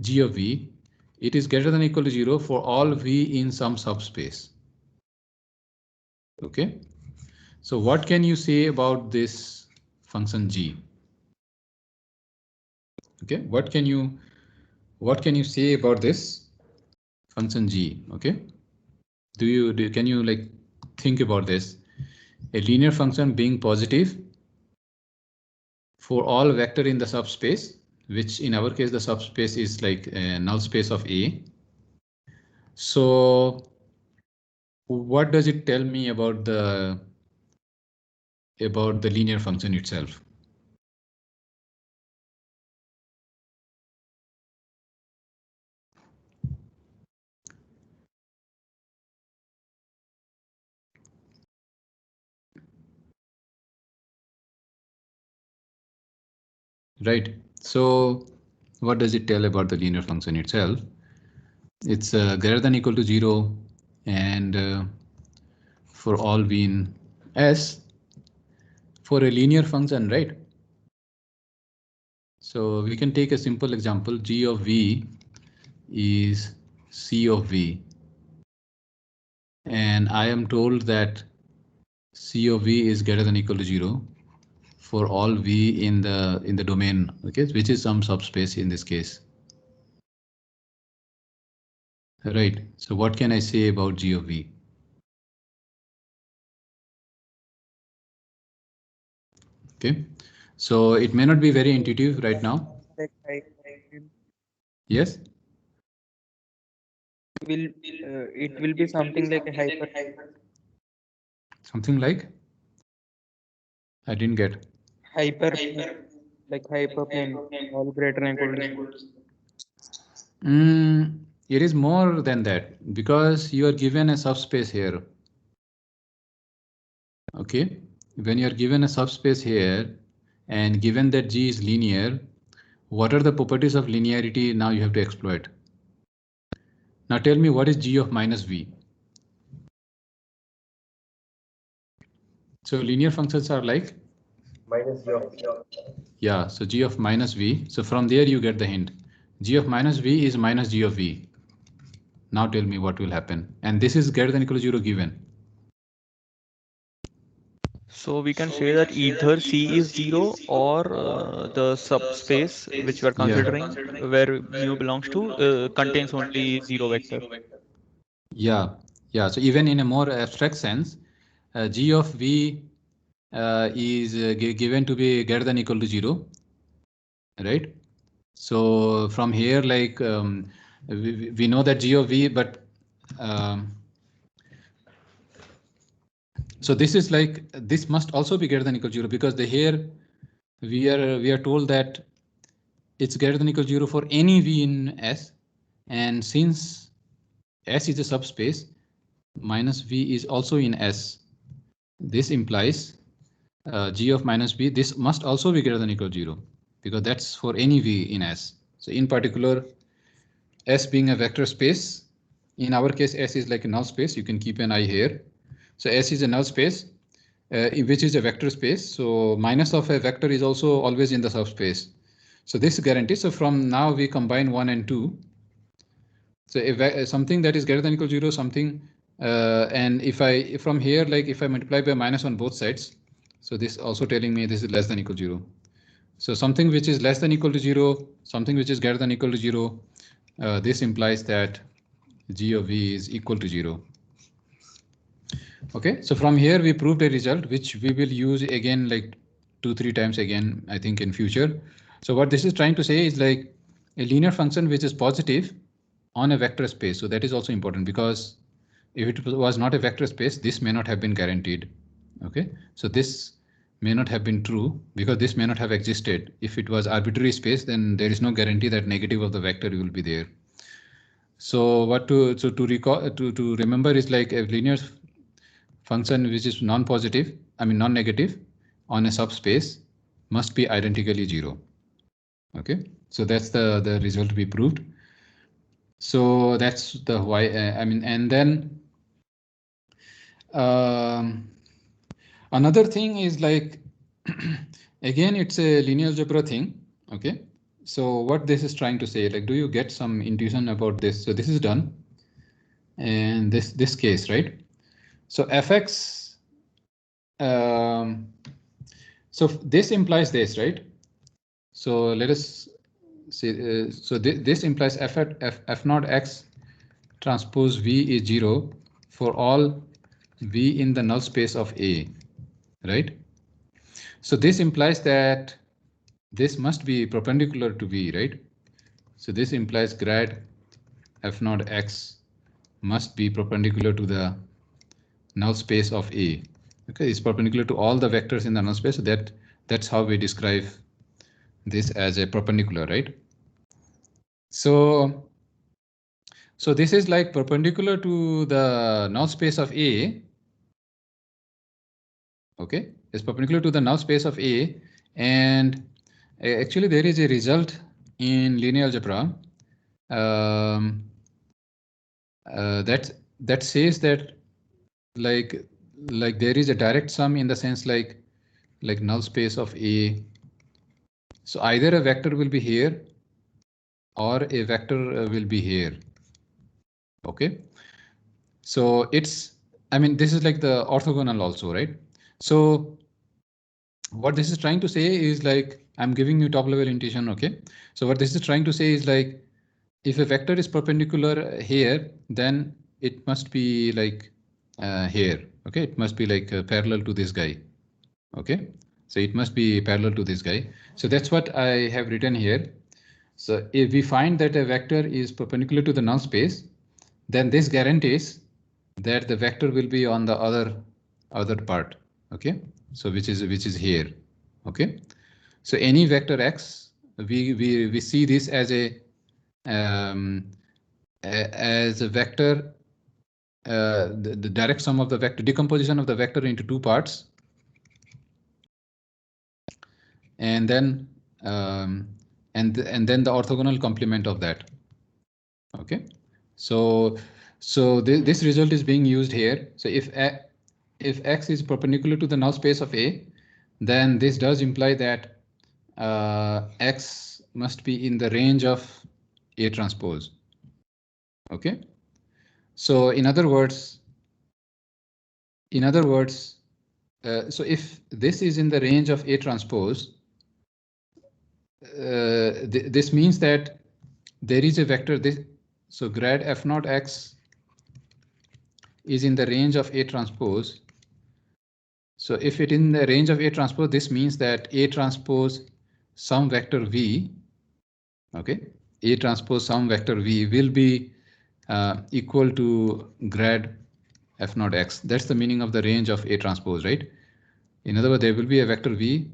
g of V. It is greater than or equal to 0 for all V in some subspace. Okay. So what can you say about this function G? Okay, what can you say about this function G? Okay, can you like think about this? A linear function being positive for all vector in the subspace, which in our case the subspace is like a null space of A. So what does it tell me about the linear function itself? Right. So what does it tell about the linear function itself? It's greater than or equal to 0 and for all V in S for a linear function, right? So we can take a simple example. G of V is C of V, and I am told that C of V is greater than or equal to 0 for all V in the domain, okay, which is some subspace in this case. Right. So what can I say about G of V? Okay, so it may not be very intuitive right now. Yes.
It will be something like a hyper.
Something like? I didn't get.
Hyperplane, like hyperplane, all greater than equal to.
It is more than that because you are given a subspace here. Okay, when you are given a subspace here and given that G is linear, what are the properties of linearity now you have to exploit? Now tell me, what is G of minus V? So linear functions are like?
Minus G of V.
Yeah, so G of minus V. So from there you get the hint. G of minus V is minus G of V. Now tell me what will happen. And this is greater than or equal to 0 given.
So we can say that either C is 0 or the subspace which we are considering where mu belongs to contains only 0 vector.
Yeah, yeah. So even in a more abstract sense, g of v is given to be greater than equal to 0, right? So from here, like we know that g of v, but so this is like this must also be greater than equal to 0 because here we are told that it's greater than equal to 0 for any v in S, and since S is a subspace, minus v is also in S. This implies g of minus v, this must also be greater than equal to 0 because that's for any v in S. So in particular, S being a vector space, in our case S is like a null space, you can keep an eye here. So S is a null space which is a vector space, so minus of a vector is also always in the subspace. So this guarantees, so from now we combine 1 and 2. So if something that is greater than equal to 0, something and if from here, like if I multiply by minus on both sides, so this also telling me this is less than equal to 0. So something which is less than equal to 0, something which is greater than equal to 0, this implies that g of v is equal to 0. Okay, so from here we proved a result which we will use again like 2-3 times again, I think, in future. So what this is trying to say is like a linear function which is positive on a vector space. So that is also important because if it was not a vector space, this may not have been guaranteed. Okay, so this may not have been true because this may not have existed. If it was arbitrary space, then there is no guarantee that negative of the vector will be there. So what to recall to remember is like a linear function which is non-positive, non-negative on a subspace must be identically 0. Okay, so that's the result we proved. So that's the why. And then another thing is like again it's a linear algebra thing. Okay, so what this is trying to say, like, do you get some intuition about this? So this is done, and this case, right? So fx. So this implies this, right? So let us see. So this implies f naught x transpose v is 0 for all v in the null space of A, right? So this implies that this must be perpendicular to V, right? So this implies grad f naught x must be perpendicular to the null space of A. Okay, it's perpendicular to all the vectors in the null space. So that's how we describe this as a perpendicular, right? So this is like perpendicular to the null space of A. Okay, it's perpendicular to the null space of A, and actually there is a result in linear algebra that says that like there is a direct sum in the sense like null space of A. So either a vector will be here or a vector will be here. Okay, so it's this is like the orthogonal also, right? So what this is trying to say is like I'm giving you top level intuition. Okay, so what this is trying to say is like if a vector is perpendicular here, then it must be like here. Okay, it must be like parallel to this guy. Okay, so it must be parallel to this guy. So that's what I have written here. So if we find that a vector is perpendicular to the null space, then this guarantees that the vector will be on the other part. Okay, so which is here. Okay, so any vector x, we see this as a vector, the direct sum of the vector, decomposition of the vector into two parts, and then and then the orthogonal complement of that. Okay, so this result is being used here. So if x is perpendicular to the null space of A, then this does imply that x must be in the range of A transpose. Okay, so in other words, so if this is in the range of A transpose, this means that there is a vector this, so grad f naught x is in the range of A transpose. So if it in the range of A transpose, this means that A transpose some vector v, okay, A transpose some vector v will be equal to grad f naught x. That's the meaning of the range of A transpose, right? In other words, there will be a vector v,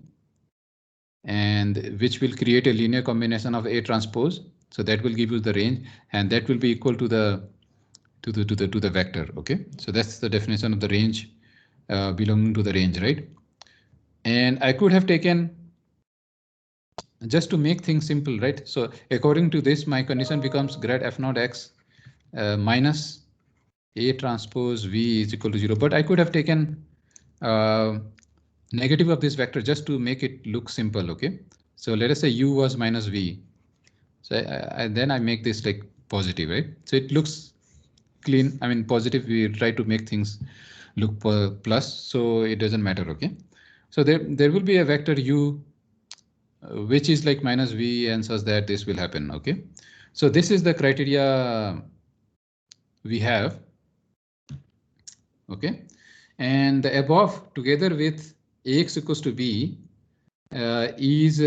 and which will create a linear combination of A transpose. So that will give you the range, and that will be equal to the vector. Okay, so that's the definition of the range belonging to the range, right? And I could have taken, just to make things simple, right? So according to this, my condition becomes grad f naught x minus A transpose v is equal to 0. But I could have taken negative of this vector just to make it look simple. Okay, so let us say u was minus v. So then I make this like positive, right? So it looks clean. I mean positive. We try to make things look plus, so it doesn't matter. Okay, so there will be a vector u which is like minus v, and such that this will happen. Okay, so this is the criteria we have. Okay, and the above together with Ax equals to b is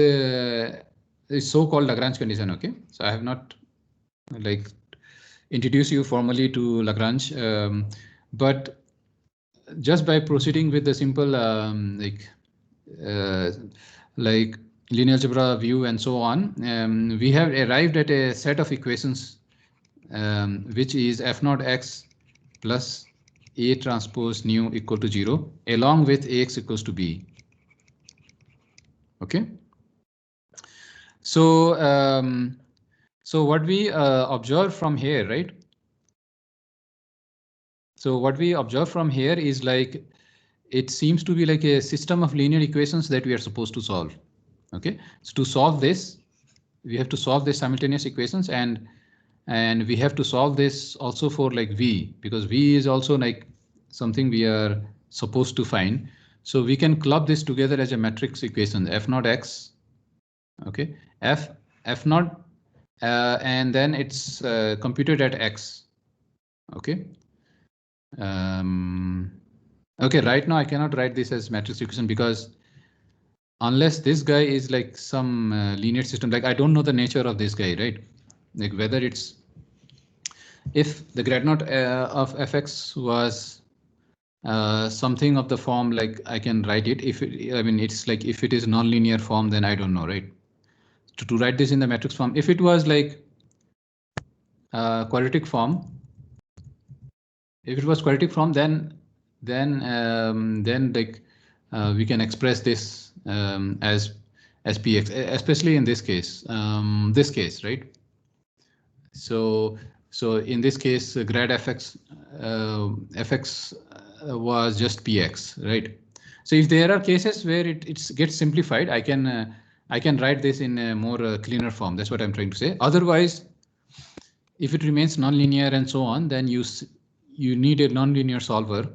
so-called Lagrange condition. Okay, so I have not like introduced you formally to Lagrange, but just by proceeding with the simple like linear algebra view and so on, we have arrived at a set of equations which is f naught x plus A transpose nu equal to 0 along with Ax equals to b. Okay, so so what we observe from here, right? So what we observe from here is like it seems to be like a system of linear equations that we are supposed to solve. Okay, so to solve this, we have to solve the simultaneous equations, and we have to solve this also for like v, because v is also like something we are supposed to find. So we can club this together as a matrix equation, f naught x, okay, f naught, and then it's computed at x. Okay. Okay, right now I cannot write this as matrix equation because unless this guy is like some linear system, like I don't know the nature of this guy, right? Like whether it's, if the grad naught of fx was something of the form like I can write it. If it, I mean, it's like if it is non-linear form, then I don't know, right? To write this in the matrix form. If it was like quadratic form, if it was quadratic form, then like we can express this as px, especially in this case, right? So in this case, grad fx was just px, right? So if there are cases where it gets simplified, I can write this in a more cleaner form. That's what I'm trying to say. Otherwise, if it remains nonlinear and so on, then you need a nonlinear solver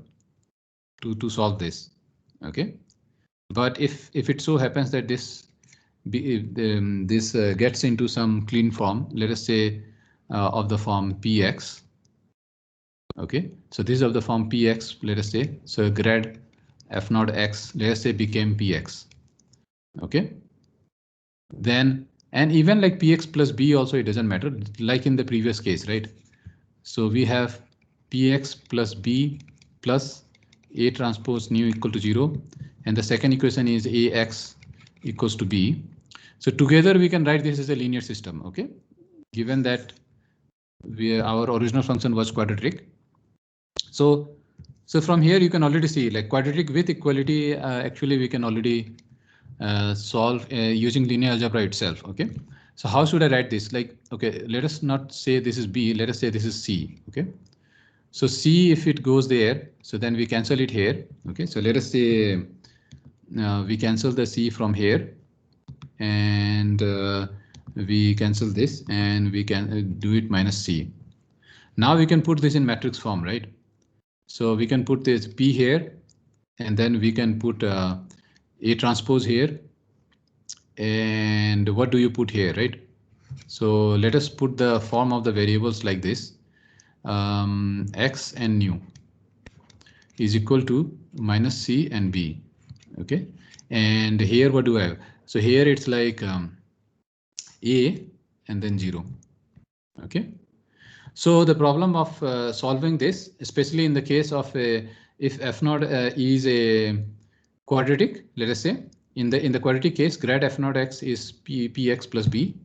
to solve this. Okay, but if it so happens that this gets into some clean form, let us say of the form px. Okay, so this is of the form px, let us say. So grad f naught x, let us say, became px. Okay, then, and even like px plus b also, it doesn't matter, like in the previous case, right? So we have px plus b plus A transpose nu equal to 0, and the second equation is ax equals to b. So together we can write this as a linear system. Okay, given that our original function was quadratic. So from here you can already see like quadratic with equality, actually we can already solve using linear algebra itself. Okay, so how should I write this? Like, okay, let us not say this is b, let us say this is c. Okay, so c, if it goes there, so then we cancel it here. Okay, so let us say we cancel the c from here, and we cancel this, and we can do it minus c. Now we can put this in matrix form, right? So we can put this p here, and then we can put A transpose here. And what do you put here, right? So let us put the form of the variables like this. X and nu is equal to minus C and B. Okay, and here what do I have? So here it's like A and then 0. Okay, so the problem of solving this, especially in the case of if f naught is a quadratic, let us say in the quadratic case, grad f naught x is px plus b,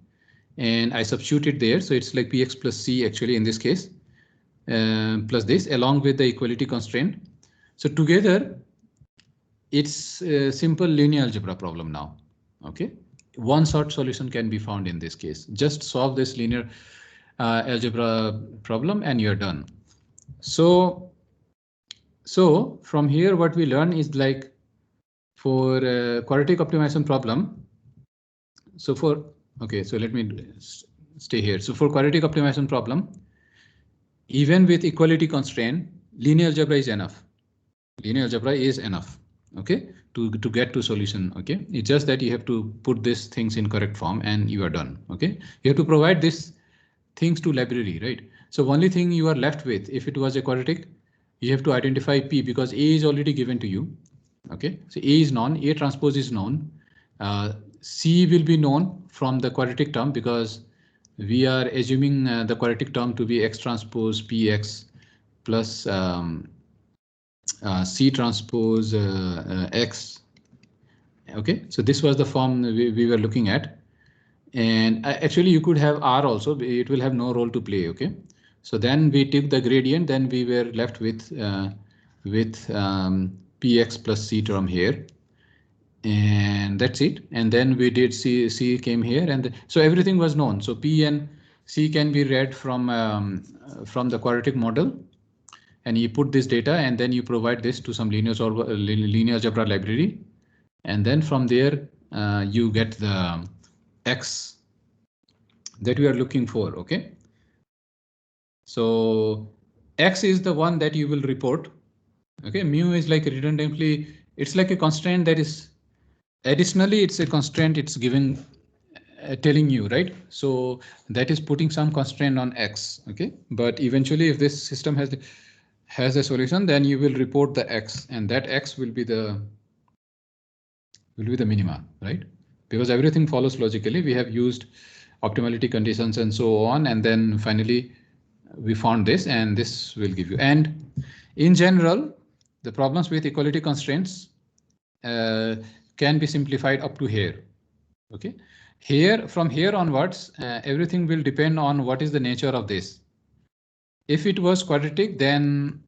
and I substitute it there, so it's like px plus c actually in this case, plus this along with the equality constraint. So together it's a simple linear algebra problem now. Okay, one short solution can be found in this case. Just solve this linear algebra problem and you're done. So from here what we learn is like for quadratic optimization problem. So let me stay here. So for quadratic optimization problem, even with equality constraint, linear algebra is enough. Linear algebra is enough, okay, to get to solution. Okay, it's just that you have to put these things in correct form and you are done. Okay, you have to provide these things to library, right? So only thing you are left with, if it was a quadratic, you have to identify P because A is already given to you. Okay, so A is known, A transpose is known, C will be known from the quadratic term because we are assuming the quadratic term to be X transpose PX plus C transpose X. Okay, so this was the form we were looking at, and actually you could have R also, it will have no role to play. Okay, so then we took the gradient, then we were left with PX plus C term here, and that's it. And then we did C came here, and so everything was known. So P and C can be read from the quadratic model, and you put this data and then you provide this to some linear algebra library, and then from there you get the X that we are looking for. Okay, so X is the one that you will report. Okay, mu is like redundantly, it's like a constraint that is additionally, it's a constraint, it's giving telling you, right? So that is putting some constraint on X. Okay, but eventually if this system has a solution, then you will report the X, and that X will be the minima, right? Because everything follows logically. We have used optimality conditions and so on, and then finally we found this, and this will give you. And in general, the problems with equality constraints can be simplified up to here. Okay, here from here onwards, everything will depend on what is the nature of this. If it was quadratic, then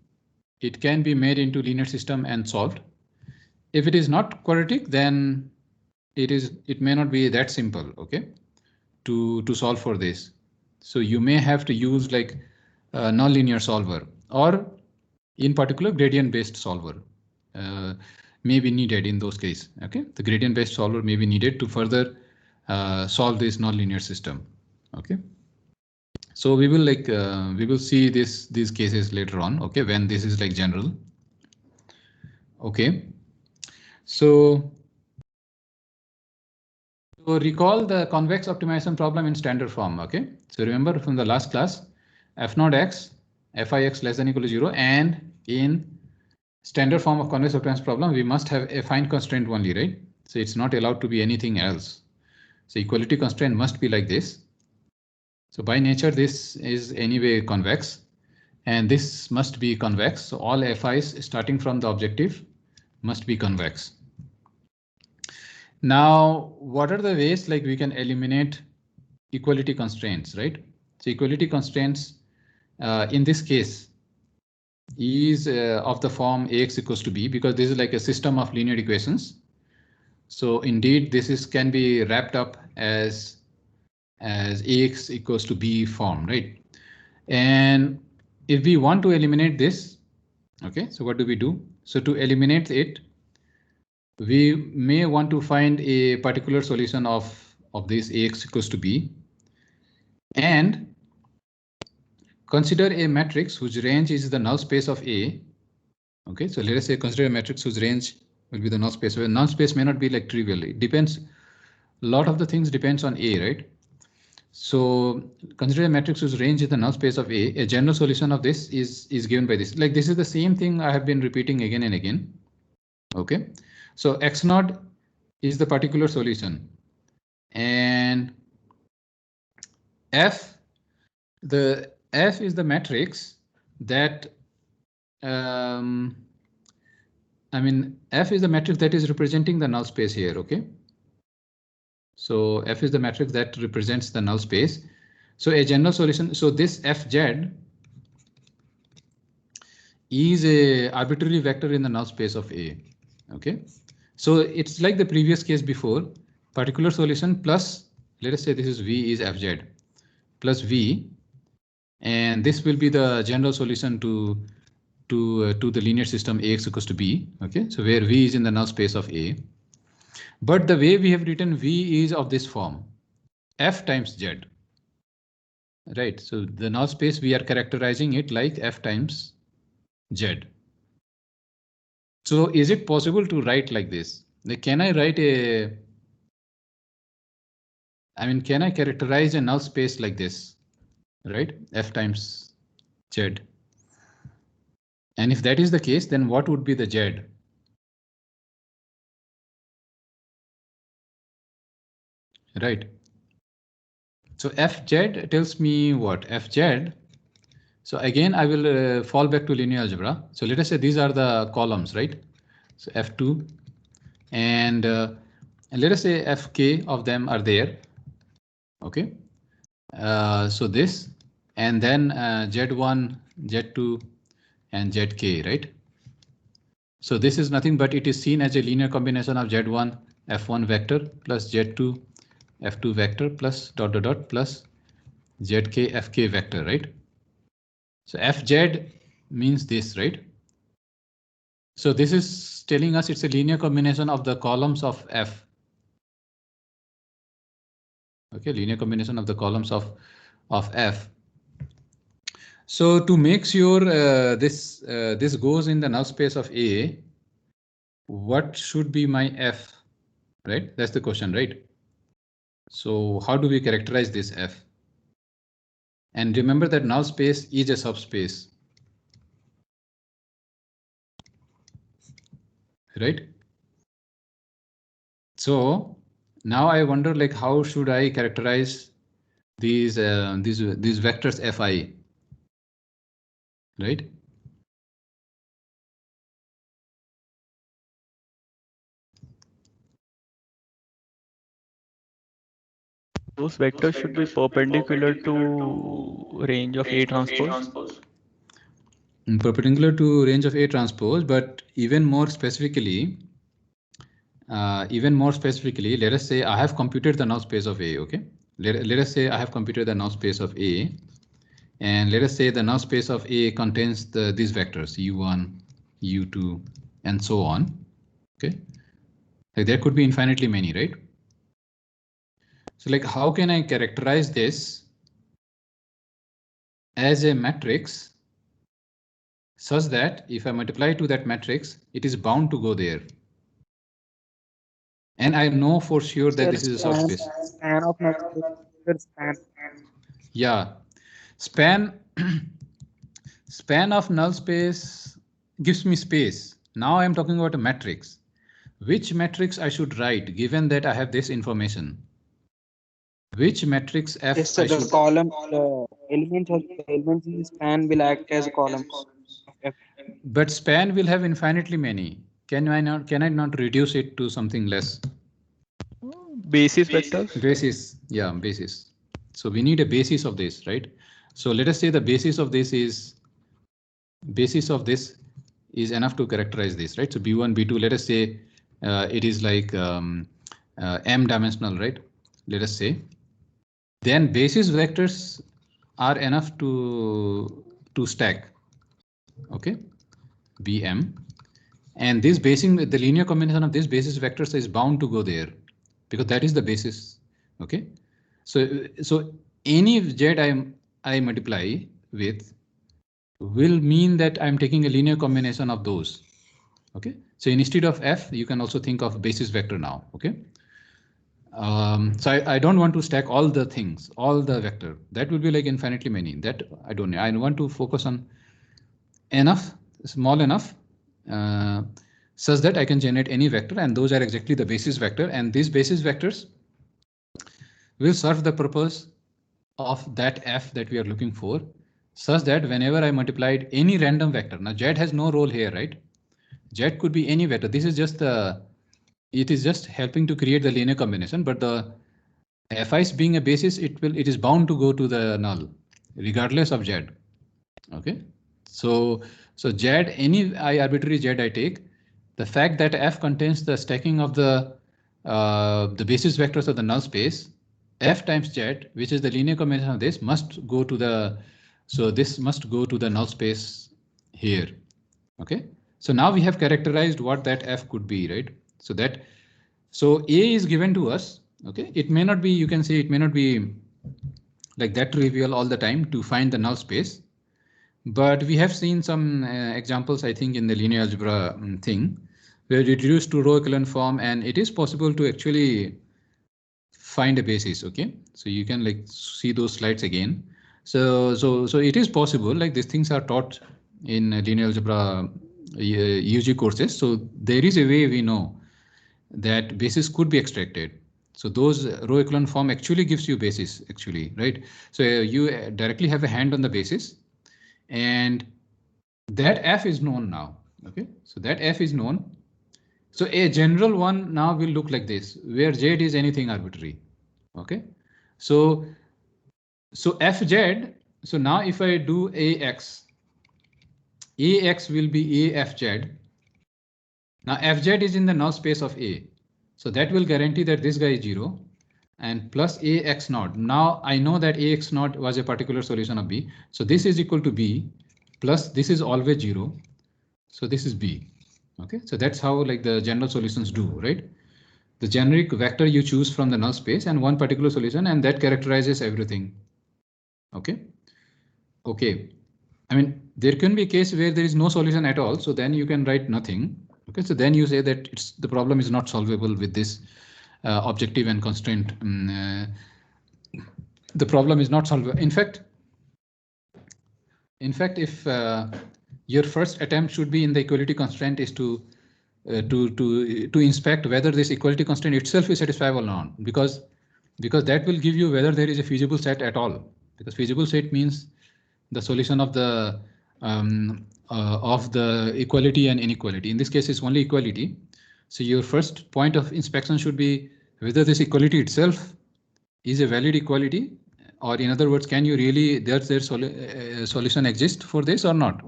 it can be made into linear system and solved. If it is not quadratic, then it may not be that simple. Okay, to solve for this. So you may have to use like a nonlinear solver, or in particular gradient based solver may be needed in those cases. Okay, the gradient based solver may be needed to further solve this nonlinear system. Okay, so we will see these cases later on. Okay, when this is like general. Okay, so recall the convex optimization problem in standard form. Okay, so remember from the last class, f naught x, fix less than equal to 0, and in standard form of convex optimization problem, we must have a affine constraint only, right? So it's not allowed to be anything else. So equality constraint must be like this. So by nature, this is anyway convex, and this must be convex. So all FIs starting from the objective must be convex. Now, what are the ways like we can eliminate equality constraints, right? So equality constraints in this case is of the form Ax equals to B, because this is like a system of linear equations. So indeed, this can be wrapped up as Ax equals to B form, right? And if we want to eliminate this, okay, so what do we do? So to eliminate it, we may want to find a particular solution of this Ax equals to B, and consider a matrix whose range is the null space of A, Okay, so let us say consider a matrix whose range will be the null space. Where null space may not be like trivial. It depends. A lot of the things depends on A, right? So consider a matrix whose range is the null space of A. A general solution of this is given by this. Like this is the same thing I have been repeating again and again. Okay, so X naught is the particular solution, and F is the matrix that I mean F is the matrix that is representing the null space here. Okay, so F is the matrix that represents the null space. So a general solution. So this Fz is a arbitrary vector in the null space of A. Okay, so it's like the previous case before. Particular solution plus, let us say this is V is Fz plus V, and this will be the general solution to the linear system Ax equals to B. Okay, so where V is in the null space of A. But the way we have written V is of this form, F times Z. Right, so the null space we are characterizing it like F times Z. So is it possible to write like this? Like, can I write can I characterize a null space like this? Right, F times Z. And if that is the case, then what would be the Z? Right. So Fz tells me what? Fz. So again, I will fall back to linear algebra. So let us say these are the columns, right? So F2 and let us say Fk of them are there. Okay. So this and then Z1, Z2 and Zk, right? So this is nothing but it is seen as a linear combination of Z1 F1 vector plus Z2 F2 vector plus dot dot dot plus Zk Fk vector, right? So Fz means this, right? So this is telling us it's a linear combination of the columns of F. Okay, linear combination of the columns of F. So to make sure this goes in the null space of A, what should be my F? Right, that's the question, right? So how do we characterize this F? And remember that null space is a subspace. Right? So now I wonder, like, how should I characterize these vectors Fi? Right?
Those vectors should be perpendicular to range of A transpose.
Perpendicular to range of A transpose, but even more specifically, let us say I have computed the null space of A. Okay, let us say I have computed the null space of A, and let us say the null space of A contains these vectors U1, U2, and so on. Okay, like there could be infinitely many, right? So like, how can I characterize this as a matrix such that if I multiply to that matrix, it is bound to go there? And I know for sure that this is a subspace.
Span of null space. Span.
Yeah, span of null space gives me space. Now I'm talking about a matrix. Which matrix I should write given that I have this information? Which matrix F
Yes, sir,
I should?
the elements in the span will act as columns of F.
But span will have infinitely many. Can I not reduce it to something less?
Basis vectors.
Basis, yeah, basis. So we need a basis of this, right? So let us say the basis of this is enough to characterize this, right? So B1, B2, let us say it is like m dimensional, right? Let us say. Then basis vectors are enough to stack. Okay, Bm, and this the linear combination of this basis vectors is bound to go there because that is the basis. Okay, so any z I multiply with, will mean that I'm taking a linear combination of those. Okay, so instead of f, you can also think of basis vector now. Okay, so I don't want to stack all the things, all the vector. That will be like infinitely many. That I don't know. I want to focus on enough, small enough, such that I can generate any vector, and those are exactly the basis vector. And these basis vectors will serve the purpose of that f that we are looking for, such that whenever I multiplied any random vector, now z has no role here, right? Z could be any vector. This is just it is just helping to create the linear combination, but the fi's being a basis, it is bound to go to the null regardless of z. Okay, so z, any arbitrary z I take, the fact that f contains the stacking of the basis vectors of the null space, f times z, which is the linear combination of this, must go to the, so this must go to the null space here. Okay, so now we have characterized what that f could be, right? So that, so A is given to us. Okay, it may not be, you can say it may not be like that trivial all the time to find the null space, but we have seen some examples, I think, in the linear algebra thing, where it reduced to row echelon form, and it is possible to actually find a basis. Okay, so you can like see those slides again. So it is possible, like these things are taught in linear algebra UG courses. So there is a way we know that basis could be extracted. So those row echelon form actually gives you basis actually, right? So you directly have a hand on the basis, and that f is known now. Okay, so that f is known. So a general one now will look like this, where z is anything arbitrary. Okay, so fz, so now if I do ax will be afz. Now fz is in the null space of A, so that will guarantee that this guy is 0, and plus ax naught. Now I know that ax naught was a particular solution of B, so this is equal to B, plus this is always 0, so this is B. Okay, so that's how like the general solutions do, right? The generic vector you choose from the null space and one particular solution, and that characterizes everything. Okay. Okay, I mean, there can be a case where there is no solution at all, so then you can write nothing. Okay, so then you say that the problem is not solvable with this objective and constraint. The problem is not solvable. In fact, if your first attempt should be in the equality constraint is to inspect whether this equality constraint itself is satisfiable or not, because that will give you whether there is a feasible set at all. Because feasible set means the solution of the equality and inequality. In this case, it's only equality. So your first point of inspection should be whether this equality itself is a valid equality, or in other words, can you really, does their solution exist for this or not?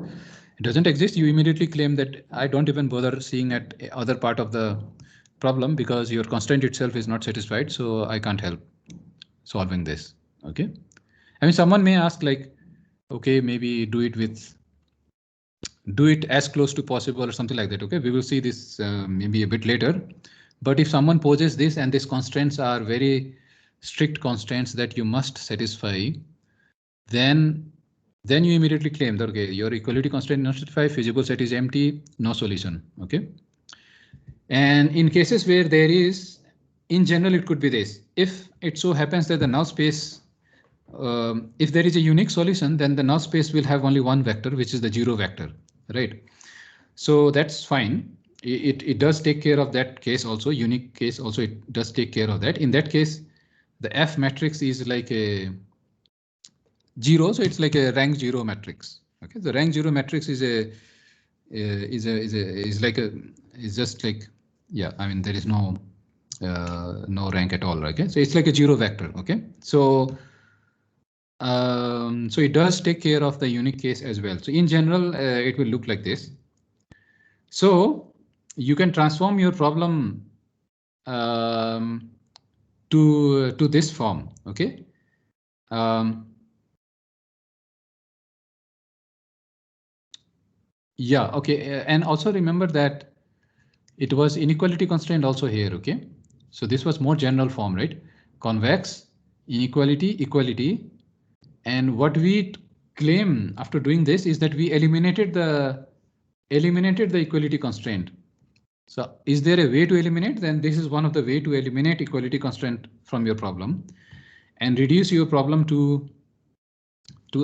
It doesn't exist, you immediately claim that I don't even bother seeing at other part of the problem because your constraint itself is not satisfied, so I can't help solving this. Okay, I mean, someone may ask like, okay, maybe do it as close to possible or something like that. Okay, we will see this maybe a bit later. But if someone poses this and these constraints are very strict constraints that you must satisfy, then you immediately claim that okay, your equality constraint not satisfied, feasible set is empty, no solution. Okay, and in cases where there is, in general, it could be this. If it so happens that the null space, if there is a unique solution, then the null space will have only one vector, which is the 0 vector, right? So that's fine. It does take care of that case also, unique case also, it does take care of that. In that case, the F matrix is like a 0, so it's like a rank 0 matrix. Okay, the rank 0 matrix is just like, yeah, I mean, there is no rank at all. Okay, so it's like a 0 vector. Okay, so it does take care of the unique case as well. So in general, it will look like this. So you can transform your problem to this form. Okay. Yeah. Okay. And also remember that it was inequality constraint also here. Okay. So this was more general form, right? Convex, inequality, equality. And what we claim after doing this is that we eliminated the equality constraint. So is there a way to eliminate? Then this is one of the way to eliminate equality constraint from your problem and reduce your problem to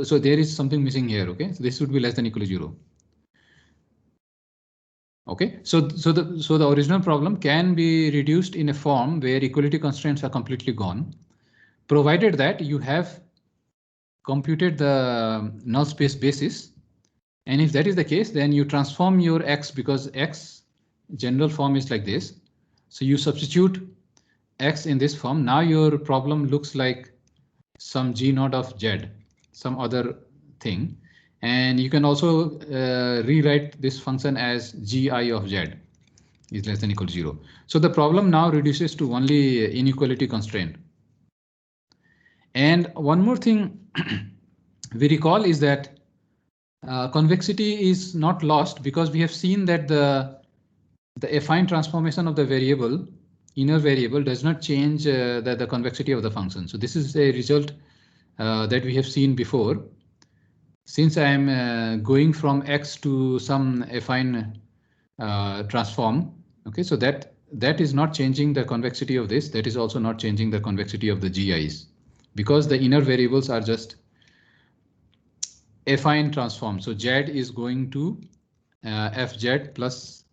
so there is something missing here. Okay, so this should be less than equal to 0. Okay, so the original problem can be reduced in a form where equality constraints are completely gone, provided that you have computed the null space basis. And if that is the case, then you transform your x, because x general form is like this. So you substitute x in this form. Now your problem looks like some g naught of z, some other thing. And you can also rewrite this function as gi of z is less than equal to 0. So the problem now reduces to only inequality constraint. And one more thing we recall is that convexity is not lost, because we have seen that the affine transformation of the variable, inner variable, does not change the convexity of the function. So this is a result that we have seen before. Since I am going from x to some affine transform, okay, so that is not changing the convexity of this. That is also not changing the convexity of the GIs, because the inner variables are just affine transform. So z is going to fz plus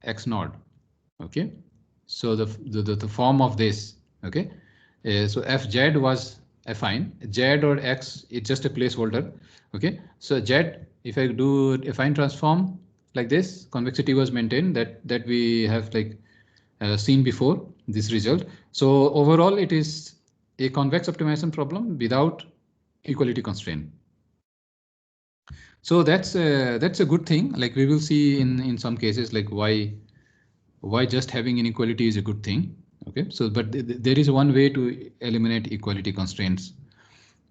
x naught. Okay, so the form of this. Okay, so fz was affine. Z or x, it's just a placeholder. Okay, so z, if I do affine transform like this, convexity was maintained, that we have like seen before this result. So overall, it is a convex optimization problem without equality constraint. So that's a good thing. Like we will see in some cases, like why just having inequality is a good thing. Okay, so but there is one way to eliminate equality constraints.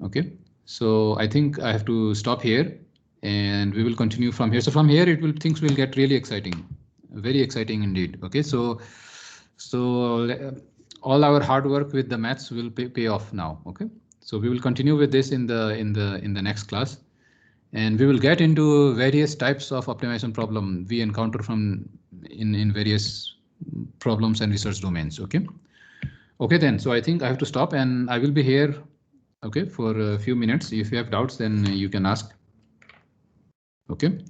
Okay, so I think I have to stop here, and we will continue from here. So from here, things will get really exciting, very exciting indeed. Okay, so all our hard work with the maths will pay off now. Okay, so we will continue with this in the next class. And we will get into various types of optimization problem we encounter from in various problems and research domains. Okay. Okay, then. So I think I have to stop, and I will be here. Okay, for a few minutes. If you have doubts, then you can ask. Okay.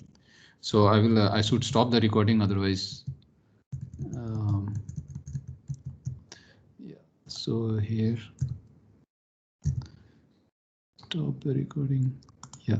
So I will. I should stop the recording, otherwise. Yeah. So here. Stop the recording. Yeah.